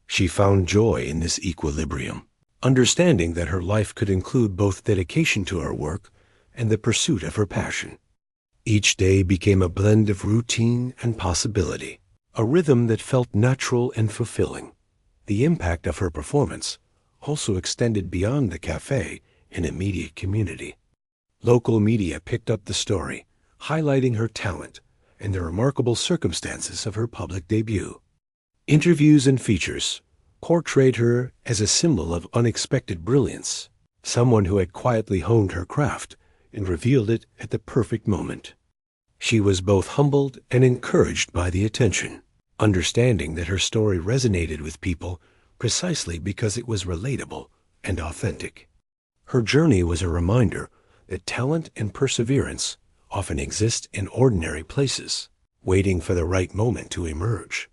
She found joy in this equilibrium, understanding that her life could include both dedication to her work and the pursuit of her passion. Each day became a blend of routine and possibility, a rhythm that felt natural and fulfilling. The impact of her performance also extended beyond the cafe and immediate community. Local media picked up the story, highlighting her talent and the remarkable circumstances of her public debut. Interviews and features portrayed her as a symbol of unexpected brilliance, someone who had quietly honed her craft and revealed it at the perfect moment. She was both humbled and encouraged by the attention, understanding that her story resonated with people precisely because it was relatable and authentic. Her journey was a reminder that talent and perseverance often exist in ordinary places, waiting for the right moment to emerge.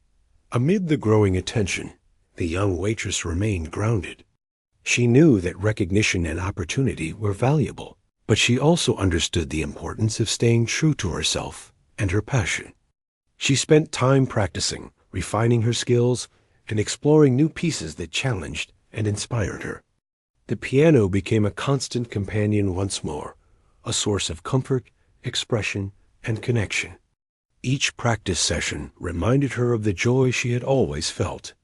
Amid the growing attention, the young waitress remained grounded. She knew that recognition and opportunity were valuable, but she also understood the importance of staying true to herself and her passion. She spent time practicing, refining her skills, and exploring new pieces that challenged and inspired her. The piano became a constant companion once more, a source of comfort, expression, and connection. Each practice session reminded her of the joy she had always felt,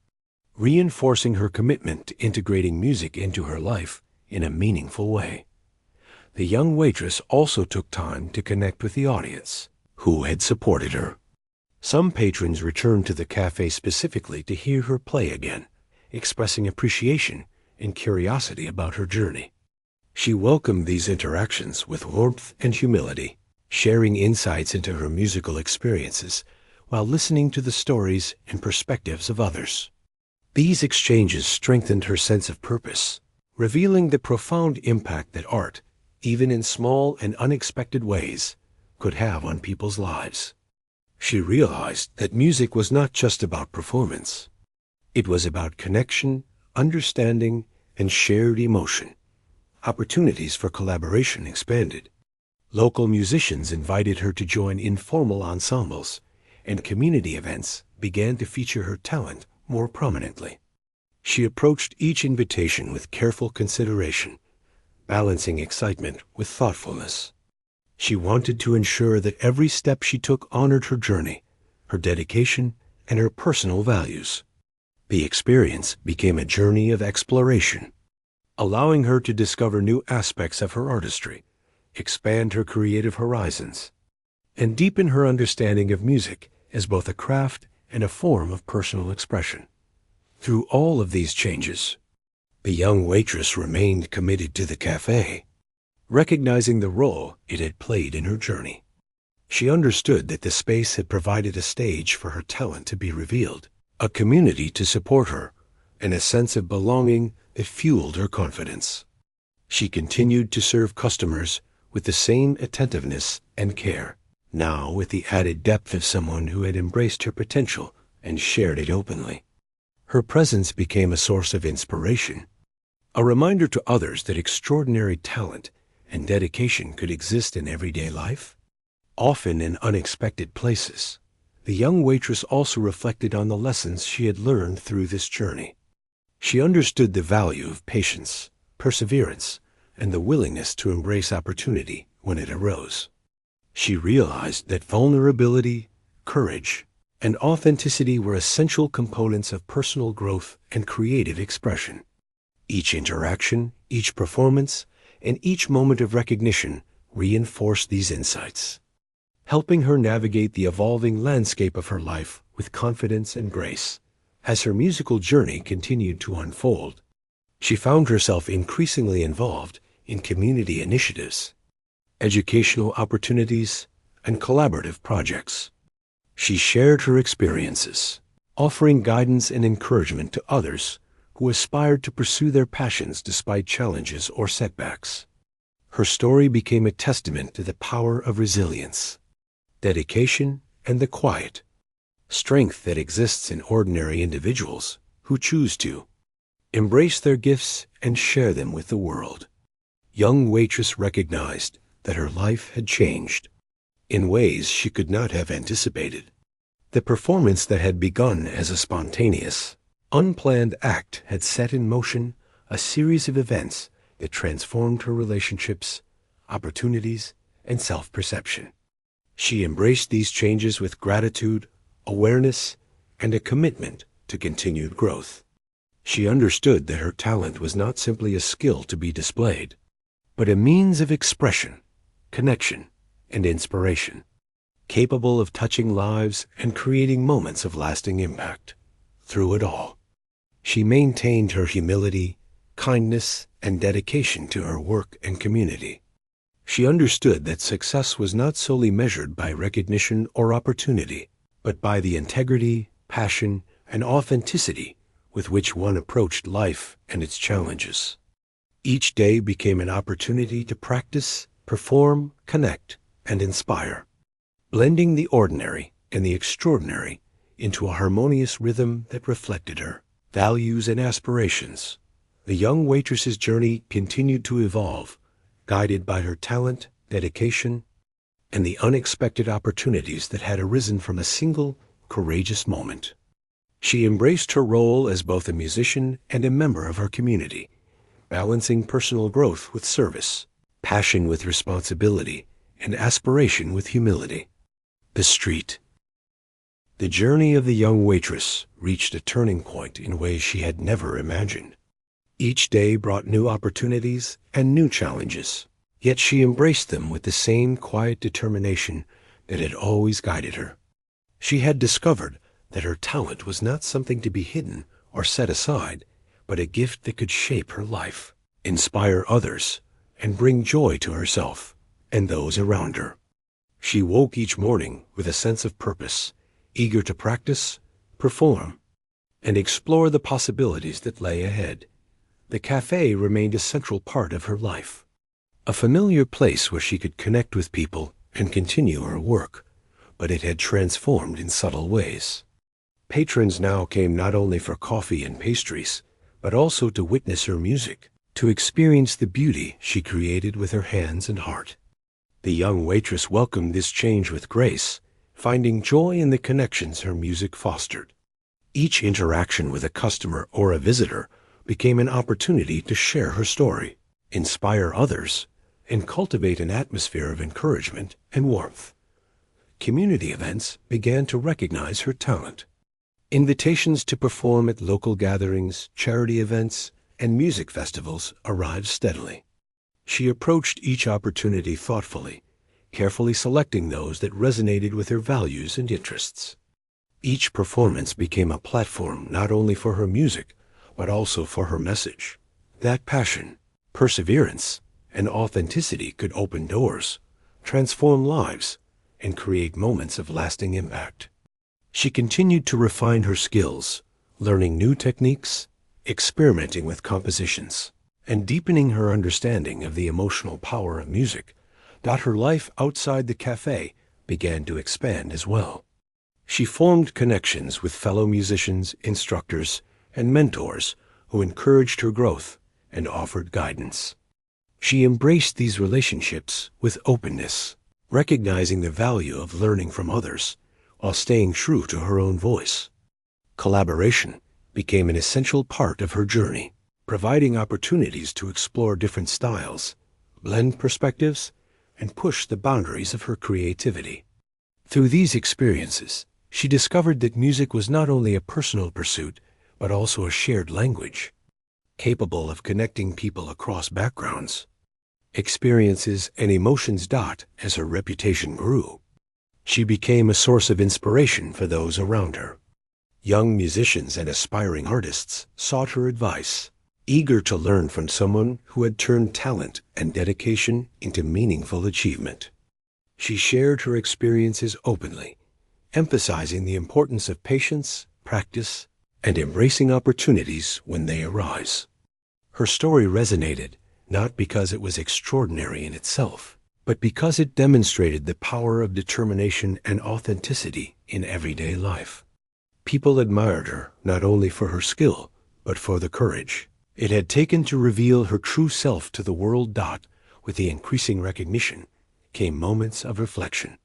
reinforcing her commitment to integrating music into her life in a meaningful way. The young waitress also took time to connect with the audience, who had supported her. Some patrons returned to the cafe specifically to hear her play again, expressing appreciation and curiosity about her journey. She welcomed these interactions with warmth and humility, sharing insights into her musical experiences while listening to the stories and perspectives of others. These exchanges strengthened her sense of purpose, revealing the profound impact that art, even in small and unexpected ways, could have on people's lives. She realized that music was not just about performance. It was about connection, understanding, and shared emotion. Opportunities for collaboration expanded. Local musicians invited her to join informal ensembles, and community events began to feature her talent more prominently. She approached each invitation with careful consideration, balancing excitement with thoughtfulness. She wanted to ensure that every step she took honored her journey, her dedication, and her personal values. The experience became a journey of exploration, allowing her to discover new aspects of her artistry, expand her creative horizons, and deepen her understanding of music as both a craft and a form of personal expression. Through all of these changes, the young waitress remained committed to the cafe, recognizing the role it had played in her journey. She understood that the space had provided a stage for her talent to be revealed, a community to support her, and a sense of belonging that fueled her confidence. She continued to serve customers with the same attentiveness and care, now with the added depth of someone who had embraced her potential and shared it openly. Her presence became a source of inspiration, a reminder to others that extraordinary talent and dedication could exist in everyday life, often in unexpected places. The young waitress also reflected on the lessons she had learned through this journey. She understood the value of patience, perseverance, and the willingness to embrace opportunity when it arose. She realized that vulnerability, courage, and authenticity were essential components of personal growth and creative expression. Each interaction, each performance, and each moment of recognition reinforced these insights, helping her navigate the evolving landscape of her life with confidence and grace. As her musical journey continued to unfold, she found herself increasingly involved in community initiatives, educational opportunities, and collaborative projects. She shared her experiences, offering guidance and encouragement to others who aspired to pursue their passions despite challenges or setbacks. Her story became a testament to the power of resilience, dedication, and the quiet strength that exists in ordinary individuals who choose to embrace their gifts and share them with the world. Young Waitress recognized that her life had changed in ways she could not have anticipated. The performance that had begun as a spontaneous, unplanned act had set in motion a series of events that transformed her relationships, opportunities, and self-perception. She embraced these changes with gratitude, awareness, and a commitment to continued growth. She understood that her talent was not simply a skill to be displayed, but a means of expression, connection, and inspiration, capable of touching lives and creating moments of lasting impact. Through it all, she maintained her humility, kindness, and dedication to her work and community. She understood that success was not solely measured by recognition or opportunity, but by the integrity, passion, and authenticity with which one approached life and its challenges. Each day became an opportunity to practice, perform, connect, and inspire, blending the ordinary and the extraordinary into a harmonious rhythm that reflected her values and aspirations. The young waitress's journey continued to evolve, guided by her talent, dedication, and the unexpected opportunities that had arisen from a single, courageous moment. She embraced her role as both a musician and a member of her community, balancing personal growth with service, passion with responsibility, and aspiration with humility. The street. The journey of the young waitress reached a turning point in ways she had never imagined. Each day brought new opportunities and new challenges, yet she embraced them with the same quiet determination that had always guided her. She had discovered that her talent was not something to be hidden or set aside, but a gift that could shape her life, inspire others, and bring joy to herself and those around her. She woke each morning with a sense of purpose, eager to practice, perform, and explore the possibilities that lay ahead. The cafe remained a central part of her life, a familiar place where she could connect with people and continue her work, but it had transformed in subtle ways. Patrons now came not only for coffee and pastries, but also to witness her music, to experience the beauty she created with her hands and heart. The young waitress welcomed this change with grace, finding joy in the connections her music fostered. Each interaction with a customer or a visitor became an opportunity to share her story, inspire others, and cultivate an atmosphere of encouragement and warmth. Community events began to recognize her talent. Invitations to perform at local gatherings, charity events, and music festivals arrived steadily. She approached each opportunity thoughtfully, carefully selecting those that resonated with her values and interests. Each performance became a platform not only for her music, but also for her message. That passion, perseverance, and authenticity could open doors, transform lives, and create moments of lasting impact. She continued to refine her skills, learning new techniques, experimenting with compositions, and deepening her understanding of the emotional power of music. Her life outside the cafe began to expand as well. She formed connections with fellow musicians, instructors, and mentors who encouraged her growth and offered guidance. She embraced these relationships with openness, recognizing the value of learning from others while staying true to her own voice. Collaboration became an essential part of her journey, providing opportunities to explore different styles, blend perspectives, and push the boundaries of her creativity. Through these experiences, she discovered that music was not only a personal pursuit, but also a shared language, capable of connecting people across backgrounds, experiences, and emotions. As her reputation grew, she became a source of inspiration for those around her. Young musicians and aspiring artists sought her advice, eager to learn from someone who had turned talent and dedication into meaningful achievement. She shared her experiences openly, emphasizing the importance of patience, practice, and embracing opportunities when they arise. Her story resonated not because it was extraordinary in itself, but because it demonstrated the power of determination and authenticity in everyday life. People admired her not only for her skill, but for the courage it had taken to reveal her true self to the world. With the increasing recognition came moments of reflection.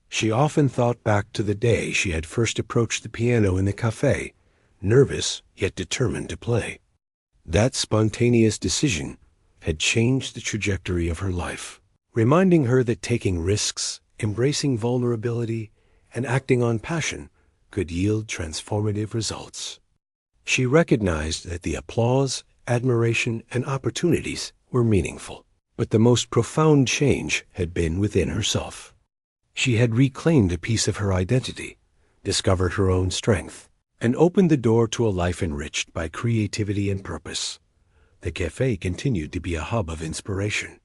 She often thought back to the day she had first approached the piano in the cafe, nervous yet determined to play. That spontaneous decision had changed the trajectory of her life, reminding her that taking risks, embracing vulnerability, and acting on passion could yield transformative results. She recognized that the applause, admiration, and opportunities were meaningful, but the most profound change had been within herself. She had reclaimed a piece of her identity, discovered her own strength, and opened the door to a life enriched by creativity and purpose. The cafe continued to be a hub of inspiration.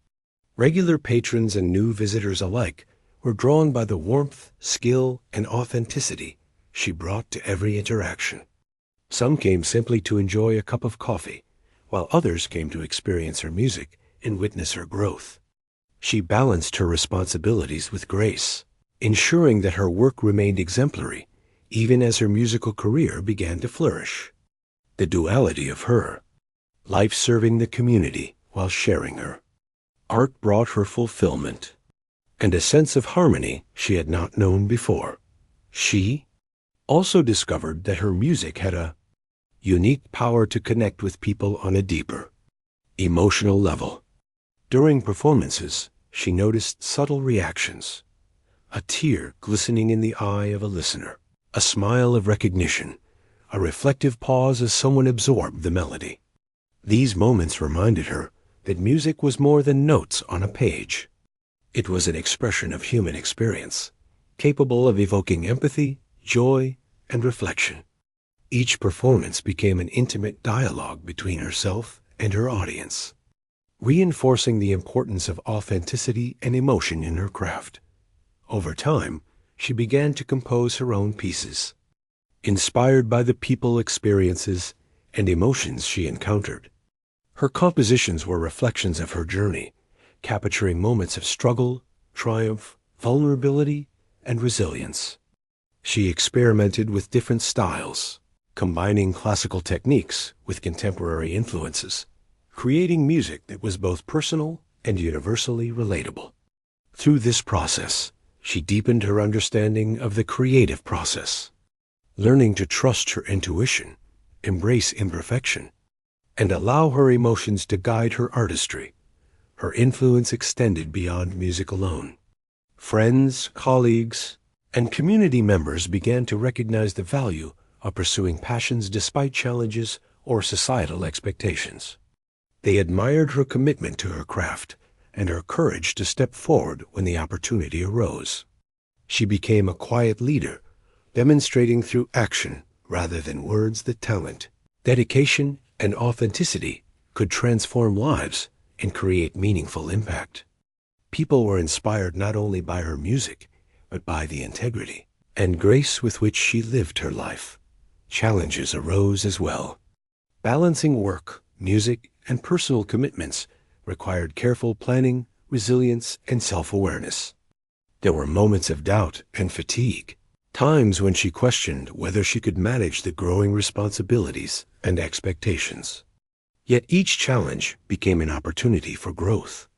Regular patrons and new visitors alike were drawn by the warmth, skill, and authenticity she brought to every interaction. Some came simply to enjoy a cup of coffee, while others came to experience her music and witness her growth. She balanced her responsibilities with grace, ensuring that her work remained exemplary even as her musical career began to flourish. The duality of her, life serving the community while sharing her. Art brought her fulfillment and a sense of harmony she had not known before. She also discovered that her music had a unique power to connect with people on a deeper, emotional level. During performances, she noticed subtle reactions, a tear glistening in the eye of a listener, a smile of recognition, a reflective pause as someone absorbed the melody. These moments reminded her that music was more than notes on a page. It was an expression of human experience, capable of evoking empathy, joy, and reflection. Each performance became an intimate dialogue between herself and her audience, reinforcing the importance of authenticity and emotion in her craft. Over time, she began to compose her own pieces, inspired by the people, experiences, and emotions she encountered. Her compositions were reflections of her journey, capturing moments of struggle, triumph, vulnerability, and resilience. She experimented with different styles, combining classical techniques with contemporary influences, creating music that was both personal and universally relatable. Through this process, she deepened her understanding of the creative process, learning to trust her intuition, embrace imperfection, and allow her emotions to guide her artistry. Her influence extended beyond music alone. Friends, colleagues, and community members began to recognize the value of pursuing passions despite challenges or societal expectations. They admired her commitment to her craft and her courage to step forward when the opportunity arose. She became a quiet leader, demonstrating through action rather than words that talent, dedication, and authenticity could transform lives and create meaningful impact. People were inspired not only by her music, but by the integrity and grace with which she lived her life. Challenges arose as well. Balancing work, music, and personal commitments required careful planning, resilience, and self-awareness. There were moments of doubt and fatigue, times when she questioned whether she could manage the growing responsibilities and expectations. Yet each challenge became an opportunity for growth.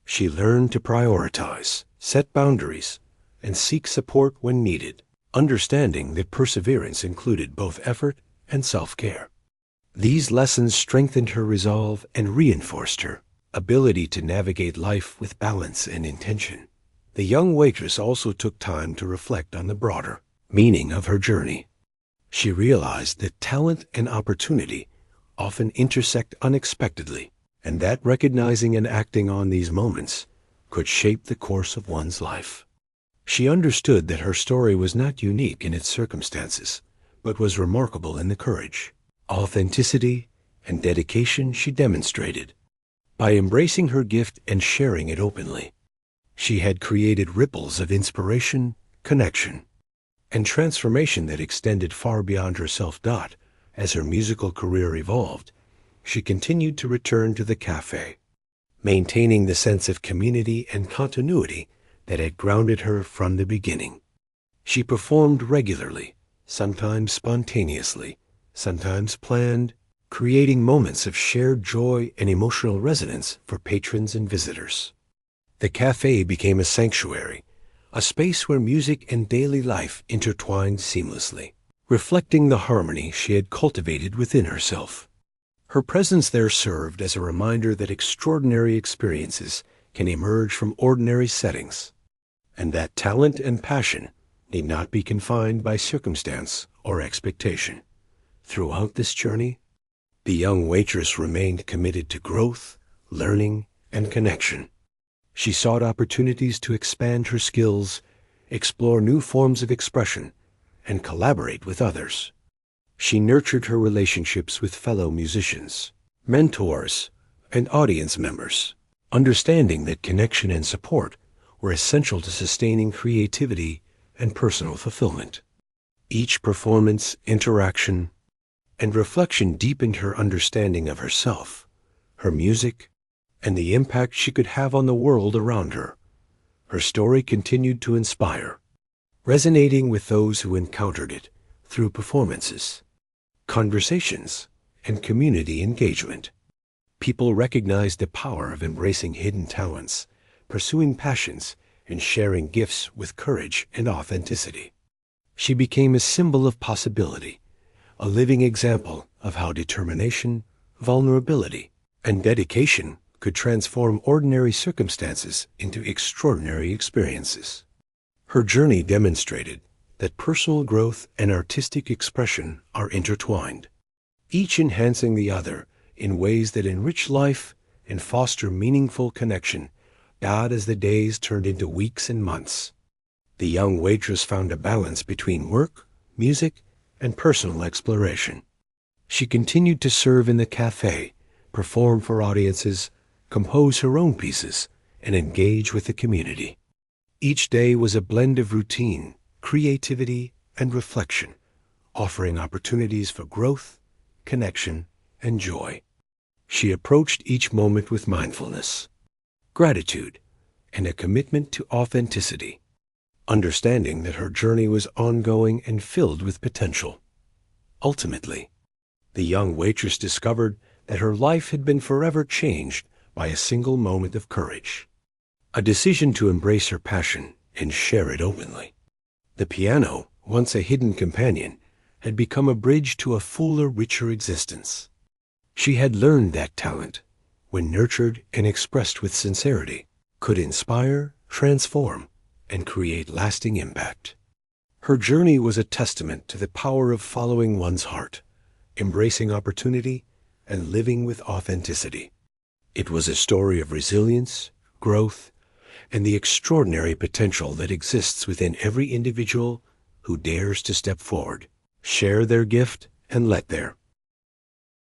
She learned to prioritize, set boundaries, and seek support when needed, understanding that perseverance included both effort and self-care. These lessons strengthened her resolve and reinforced her ability to navigate life with balance and intention. The young waitress also took time to reflect on the broader meaning of her journey. She realized that talent and opportunity often intersect unexpectedly, and that recognizing and acting on these moments could shape the course of one's life. She understood that her story was not unique in its circumstances, but was remarkable in the courage, authenticity, and dedication she demonstrated. By embracing her gift and sharing it openly, she had created ripples of inspiration, connection, and transformation that extended far beyond herself. As her musical career evolved, she continued to return to the cafe, maintaining the sense of community and continuity that had grounded her from the beginning. She performed regularly, sometimes spontaneously, sometimes planned, creating moments of shared joy and emotional resonance for patrons and visitors. The cafe became a sanctuary, a space where music and daily life intertwined seamlessly, reflecting the harmony she had cultivated within herself. Her presence there served as a reminder that extraordinary experiences can emerge from ordinary settings, and that talent and passion need not be confined by circumstance or expectation. Throughout this journey, the young waitress remained committed to growth, learning, and connection. She sought opportunities to expand her skills, explore new forms of expression, and collaborate with others. She nurtured her relationships with fellow musicians, mentors, and audience members, understanding that connection and support were essential to sustaining creativity and personal fulfillment. Each performance, interaction, and reflection deepened her understanding of herself, her music, and the impact she could have on the world around her. Her story continued to inspire, resonating with those who encountered it through performances, conversations, and community engagement. People recognized the power of embracing hidden talents, pursuing passions, and sharing gifts with courage and authenticity. She became a symbol of possibility, a living example of how determination, vulnerability, and dedication could transform ordinary circumstances into extraordinary experiences. Her journey demonstrated that personal growth and artistic expression are intertwined, each enhancing the other in ways that enrich life and foster meaningful connection. As the days turned into weeks and months, the young waitress found a balance between work, music, and personal exploration. She continued to serve in the cafe, perform for audiences, compose her own pieces, and engage with the community. Each day was a blend of routine, creativity, and reflection, offering opportunities for growth, connection, and joy. She approached each moment with mindfulness, gratitude, and a commitment to authenticity, understanding that her journey was ongoing and filled with potential. Ultimately, the young waitress discovered that her life had been forever changed by a single moment of courage, a decision to embrace her passion and share it openly. The piano, once a hidden companion, had become a bridge to a fuller, richer existence. She had learned that talent, when nurtured and expressed with sincerity, could inspire, transform, and create lasting impact. Her journey was a testament to the power of following one's heart, embracing opportunity, and living with authenticity. It was a story of resilience, growth, and the extraordinary potential that exists within every individual who dares to step forward, share their gift, and let their